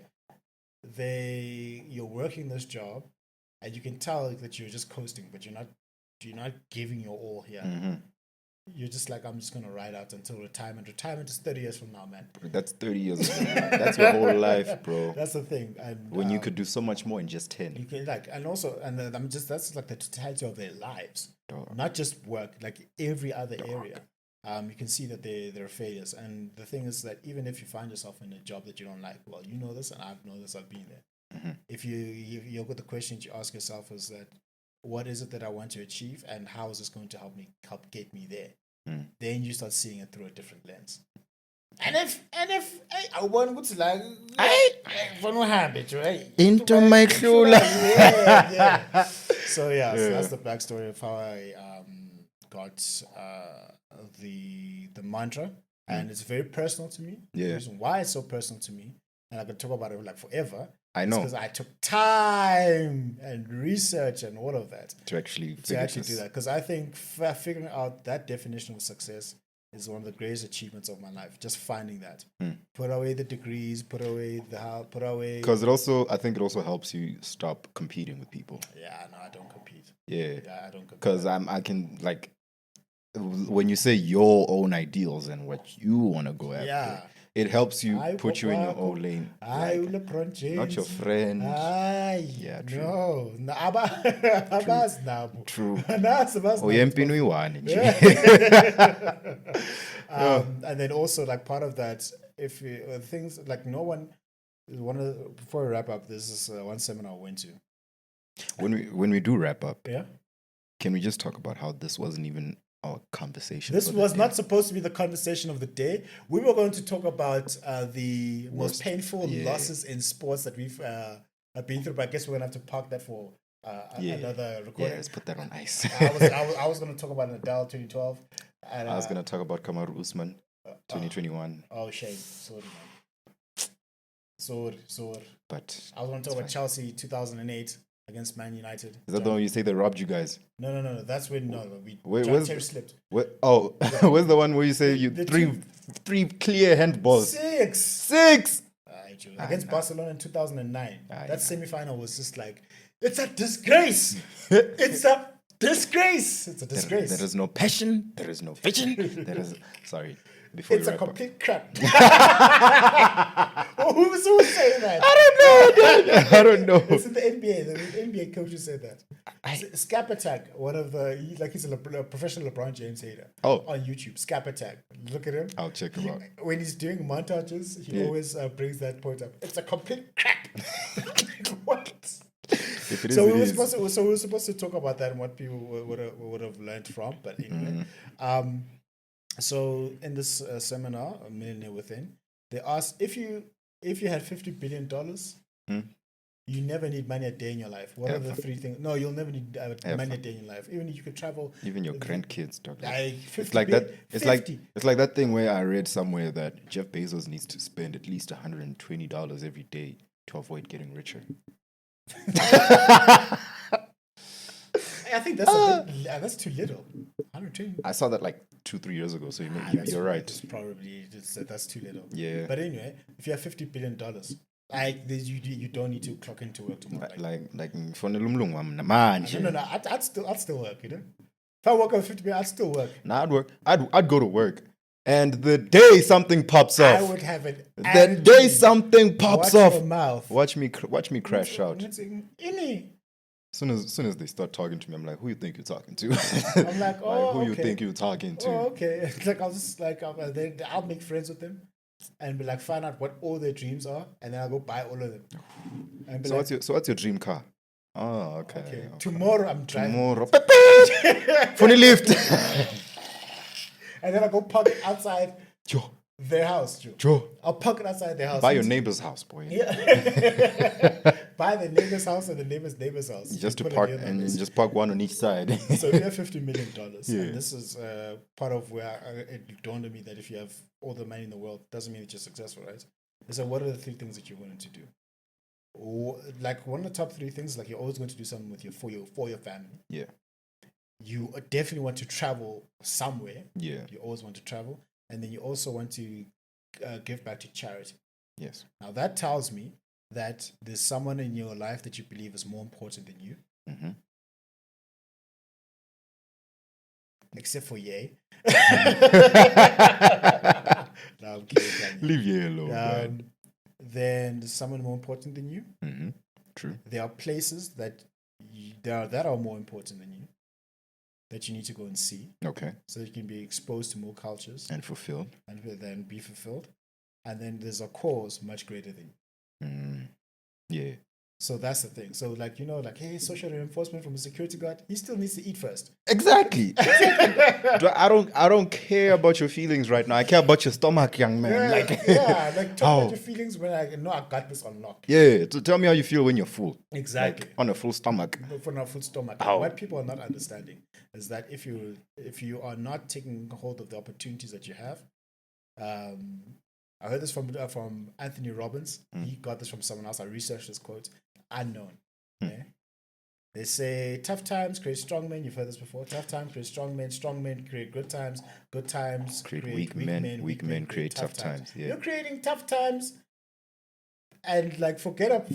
You're working this job, and you can tell that you're just coasting, but you're not giving your all here.
Mm-hmm.
You're just like, I'm just gonna ride out until retirement. Retirement is 30 years from now, man.
that's 30 years ago. That's your whole life, bro.
That's the thing. And
When you could do so much more in just 10.
you can that's like the totality of their lives,
Dog.
not just work, like every other area. You can see that they're failures. And the thing is that even if you find yourself in a job that you don't like, well, you know this, and I've known this, I've been there. If you look at the questions you ask yourself is that, what is it that I want to achieve, and how is this going to help get me there? Then you start seeing it through a different lens. And if I want to like, for no habit, right?
Into my shula.
Yeah. So that's the backstory of how I got the mantra, and it's very personal to me.
Yeah.
The reason why it's so personal to me, and I could talk about it like forever.
I know.
Because I took time and research and all of that
To actually
to
figure
actually
this.
do that. Because I think figuring out that definition of success is one of the greatest achievements of my life. Just finding that. Put away the degrees, put away the how, put away.
Because I think it also helps you stop competing with people.
Yeah, no, I don't compete.
Yeah.
Yeah, I don't compete.
Because I can, like, when you say your own ideals and what you want to go after,
Yeah.
it helps you
I
put you in your
Papa,
own lane.
I
Like,
LeBron James.
not your friend.
Yeah,
true.
no. Abaz nabo.
True.
Abaz
Uyempini uyi-one nje.
And then also like part of that, if you, things like before we wrap up, this is one seminar I went to.
When we do wrap up,
Yeah.
can we just talk about how this wasn't even our conversation?
This
for the
was
day?
not supposed to be the conversation of the day. We were going to talk about the most
Worst.
painful
Yeah.
losses in sports that we've been through. But I guess we're going to have to park that for another
Yeah,
recording.
let's put that on ice.
I was going to talk about Nadal 2012. And,
I was going to talk about Kamaru Usman 2021,
Oh, shame. Sorry, man. Sorry.
but
I was going to talk about Chelsea 2008 against Man United.
is that the one you say they robbed you guys?
No. That's when
Wait,
John
where's
Terry
the-
slipped.
Where's the one where you say you
The
three clear handballs?
Six.
Ah,
Against
nah.
Barcelona in 2009.
Ah,
That semi-final was just like, it's a disgrace. It's a disgrace. It's a disgrace.
There is no passion. There is no vision. There is. Sorry. Before
It's
we
a
wrap up.
complete crap. Who's saying that?
I don't know.
It's in the NBA. The NBA coach who said that. Scap Attack, one of he's a professional LeBron James hater.
Oh.
On YouTube, Scap Attack. Look at him.
I'll check him out.
When he's doing montages, he always brings that point up. It's a complete crap. What?
If it is,
So
it
we
is.
were supposed to talk about that and what people would have learned from. But anyway, so in this seminar, A Millionaire Within, they asked if you had $50 billion, you never need money a day in your life. What are the three things? No, you'll never need money a day in your life. Even if you could travel.
Even your grandkids, dog.
Like
It's
50
like that. It's
50.
like that thing where I read somewhere that Jeff Bezos needs to spend at least $120 every day to avoid getting richer.
I think that's too little. 120.
I saw that like 2-3 years ago. So
That's
you're right.
It's probably that's too little.
Yeah.
But anyway, if you have $50 billion, you don't need to clock into work tomorrow.
Like mfonela umlungu wami namanje.
No. I'd still work. You know, if I work on $50 billion, I'd still work.
Nah, I'd work. I'd go to work, And the day something pops
I
off,
would have an
the
attitude.
day something pops
Watch
off,
your mouth.
watch me crash out.
Inni.
Soon as they start talking to me, I'm like, who you think you're talking to?
I'm like, oh,
who you
okay.
think you're talking to?
Oh, okay. It's like I'll just like I'll make friends with them, and be like find out what all their dreams are, and then I'll go buy all of them. And be
So
like,
what's your dream car? Oh, okay.
okay, tomorrow I'm driving,
Tomorrow. Funny lift.
and then I go park it outside
Joe.
their house.
Joe.
I'll park it outside their house.
Buy your neighbor's house, boy.
Yeah. Buy the neighbor's house and the neighbor's house.
Just to
put it
park
in on
and
this.
just park one on each side.
So we have $50 million.
Yeah.
And this is part of where it dawned on me that if you have all the money in the world, doesn't mean that you're successful, right? So what are the 3 things that you're willing to do? Or, like one of the top 3 things, like you're always going to do something with for your family.
Yeah.
You definitely want to travel somewhere.
Yeah.
You always want to travel. And then you also want to give back to charity.
Yes.
Now that tells me that there's someone in your life that you believe is more important than you.
Mm-hmm.
Except for Ye. No, I'm kidding.
Leave you alone. man.
Then there's someone more important than you.
Mm-hmm. True.
There are places that that are more important than you that you need to go and see,
Okay.
so you can be exposed to more cultures
And fulfilled.
and then be fulfilled. And then there's a cause much greater than you.
Mm. Yeah.
So that's the thing. So like hey, social reinforcement from a security guard, he still needs to eat first.
Exactly. I don't care about your feelings right now. I care about your stomach, young man. Like
Talk about your feelings when I know I got this on lock.
yeah. So tell me how you feel when you're full.
Exactly.
Like, on a full stomach.
For a full stomach.
Ow.
What people are not understanding is that if you are not taking hold of the opportunities that you have, I heard this from Anthony Robbins. He got this from someone else. I researched this quote. Unknown. Yeah? They say tough times create strong men. You've heard this before. Tough times create strong men. Strong men create good times. Good times
Create weak men. Weak men create tough times. Yeah.
You're creating tough times. And like forget about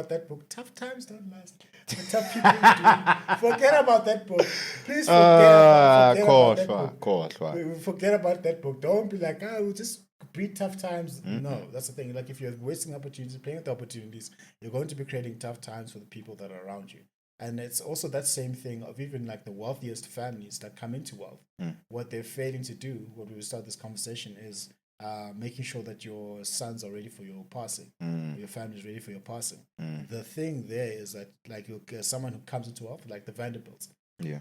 that book. Tough times don't last. The tough people do. Forget about that book. Please forget about that book. Forget about that book. Don't be like, we'll just beat tough times. No, that's the thing. Like if you're wasting opportunities, playing with the opportunities, you're going to be creating tough times for the people that are around you. And it's also that same thing of even like the wealthiest families that come into wealth. What they're failing to do when we start this conversation is making sure that your sons are ready for your passing, your family is ready for your passing. The thing there is that like someone who comes into wealth, like the Vanderbilts.
Yeah.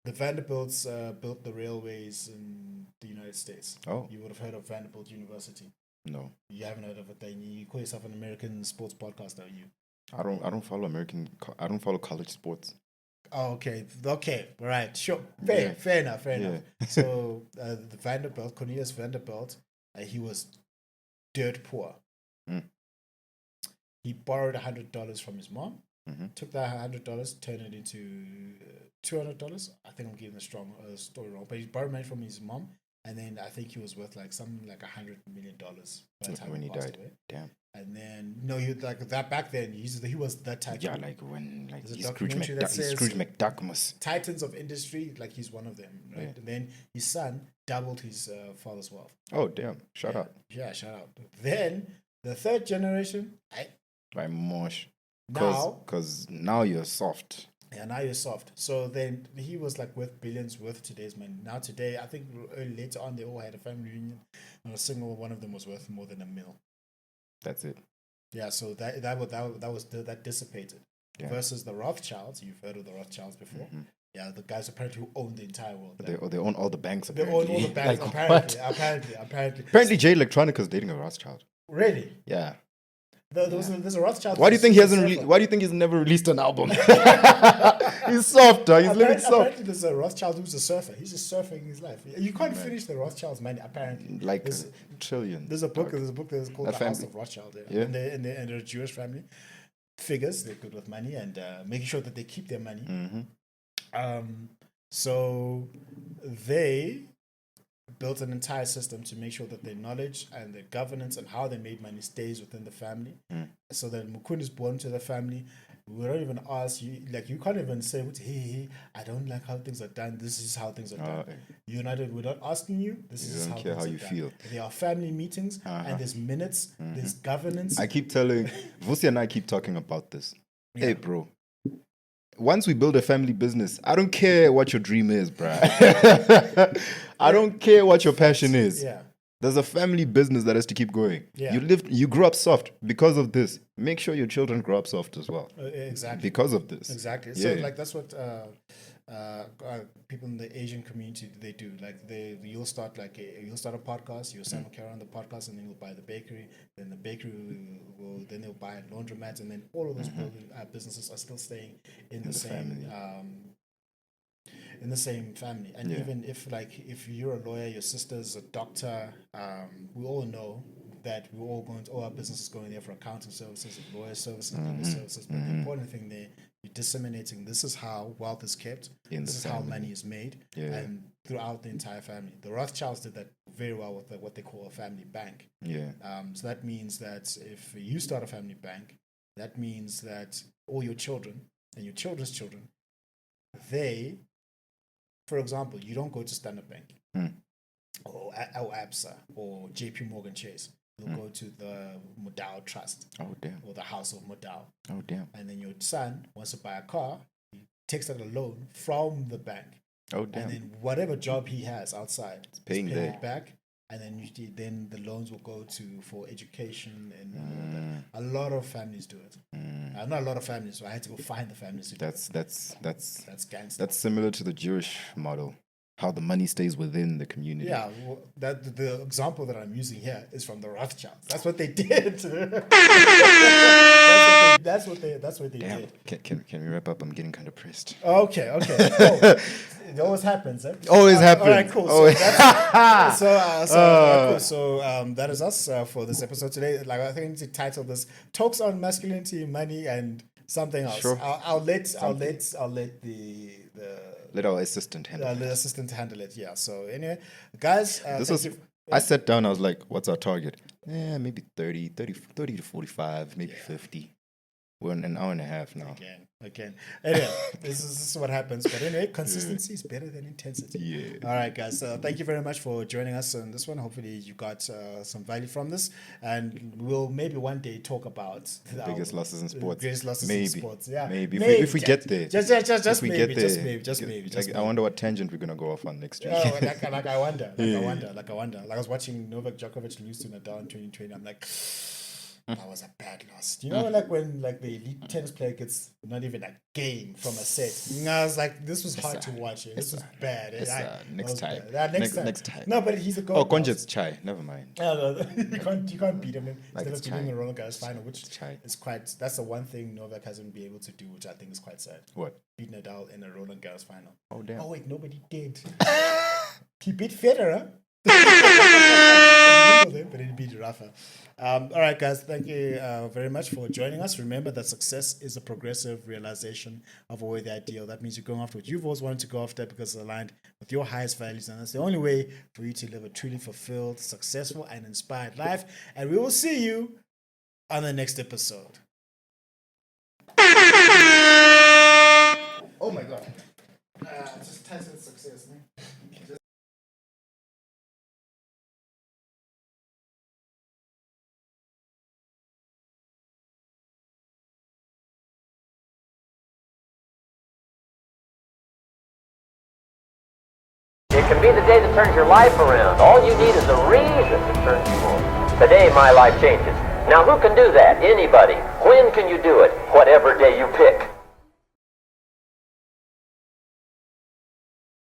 The Vanderbilts built the railways in the United States.
Oh.
You would have heard of Vanderbilt University.
No.
You haven't heard of it. Then you call yourself an American sports podcast, are you?
I don't follow college sports.
Oh, okay. Right. Sure. Fair enough. So the Vanderbilt, Cornelius Vanderbilt, he was dirt poor. He borrowed $100 from his mom. Took that $100, turned it into $200. I think I'm getting the story wrong, but he borrowed money from his mom, and then I think he was worth like something like $100 million by the time
When he
passed
died.
away.
Damn.
And then he like that back then. He was that type.
Yeah, like when like
There's a
he's Scrooge
documentary that says
McDuckmas.
Titans of industry, like he's one of them, right?
Yeah.
And then his son doubled his father's wealth.
Oh damn! Shout out.
Yeah, shout out. Then the third generation,
By Mosh.
now
Now you're soft.
Yeah, now you're soft. So then he was like worth billions worth today's money. Now today, I think later on they all had a family reunion, and a single one of them was worth more than $1 million.
That's it.
Yeah, so that dissipated.
Yeah.
Versus the Rothschilds, you've heard of the Rothschilds before. Yeah, the guys apparently who own the entire world.
They own all the banks.
They
Apparently.
own all the banks.
Like,
apparently,
what?
apparently.
Apparently, Jay Electronica's dating a Rothschild.
Really?
Yeah.
There's a Rothschild.
Why do you think he hasn't released? Why do you think he's never released an album? He's soft. He's living soft.
Apparently, there's a Rothschild who's a surfer. He's just surfing his life. You can't finish the Rothschild's money. Apparently,
Like
there's,
trillion.
there's a book. There's a book that's called
That
The House
family.
of Rothschild.
Yeah.
And they're a Jewish family. Figures they're good with money and making sure that they keep their money. So they built an entire system to make sure that their knowledge and their governance and how they made money stays within the family. So that Mukundi is born to the family. We don't even ask you, like, you can't even say, hey, I don't like how things are done. This is how things are done. We're not asking you. This
You
is
don't
how
care
things
how
are
you
done.
feel.
There are family meetings and there's minutes, there's governance.
I keep telling Vusi and I keep talking about this. Hey, bro. Once we build a family business, I don't care what your dream is, bro. I don't care what your passion is.
Yeah.
There's a family business that has to keep going.
Yeah.
You grew up soft because of this. Make sure your children grow up soft as well.
Exactly.
Because of this.
Exactly.
Yeah.
So like that's what people in the Asian community they do. Like you'll start a podcast. You'll send carry on the podcast, and then you'll buy the bakery. Then the bakery then they'll buy a laundromat, and then all of those businesses are still staying in the same in the same family. And even if you're a lawyer, your sister's a doctor, we all know that all our business is going there for accounting services, lawyer services, legal services. But the important thing there, you're disseminating. This is how wealth is kept. This is how money is made, and throughout the entire family. The Rothschilds did that very well with what they call a family bank.
Yeah.
So that means that if you start a family bank, that means that all your children and your children's children, they, for example, you don't go to Standard Bank or ABSA or JP Morgan Chase. You'll go to the Modal Trust.
Oh, damn.
Or the House of Modal.
Oh, damn.
And then your son wants to buy a car, he takes out a loan from the bank.
Oh, damn.
And then whatever job he has outside, he's
paying there.
it back. And then then the loans will go for education and all that. A lot of families do it. Not a lot of families, so I had to go find the families who do it. That's gangster.
That's similar to the Jewish model. How the money stays within the community.
Yeah, well, the example that I'm using here is from the Rothschilds. That's what they did. That's what they
Damn.
did.
Can we wrap up? I'm getting kind of pressed.
Okay. Cool. It always happens, eh?
Always happens.
All right, cool.
Always.
Cool. So that is us for this episode today. Like I think I need to title this "Talks on Masculinity, Money, and Something Else."
Sure.
I'll let the
Let our assistant handle it.
the assistant handle it. Yeah. So anyway, guys,
I sat down, I was like, what's our target? Maybe 30 to 45, maybe 50. We're in an hour and a half now.
Again. Anyway, this is what happens. But anyway, consistency is better than intensity.
Yeah.
All right, guys. Thank you very much for joining us on this one. Hopefully, you got some value from this, and we'll maybe one day talk about
The biggest losses in sports.
Biggest losses
maybe.
in sports. Yeah.
Maybe. If we get there.
Just maybe. Just maybe.
I wonder what tangent we're going to go off on next week.
Oh, I wonder. Like I was watching Novak Djokovic lose to Nadal in 2020. I'm like, that was a bad loss. You know, like when the elite tennis player gets not even a game from a set. And I was like, this was hard to watch. This was bad.
Next time.
Next time. No, but he's a goal.
Oh, Konja's Chai. Never mind.
You can't beat him.
Like
Instead
it's
of beating
Chai.
the Roland Garros final, which
Chai.
is quite. That's the one thing Novak hasn't been able to do, which I think is quite sad.
What?
Beat Nadal in a Roland Garros final.
Oh, damn.
Oh wait, nobody did. He beat Federer. But he beat Rafa. All right, guys. Thank you very much for joining us. Remember that success is a progressive realization of a worthy ideal. That means you're going after what you've always wanted to go after because it's aligned with your highest values, and that's the only way for you to live a truly fulfilled, successful, and inspired life. And we will see you on the next episode. Oh my God! Just title success, man.
It can be the day that turns your life around. All you need is a reason to turn you on. Today, my life changes. Now, who can do that? Anybody. When can you do it? Whatever day you pick.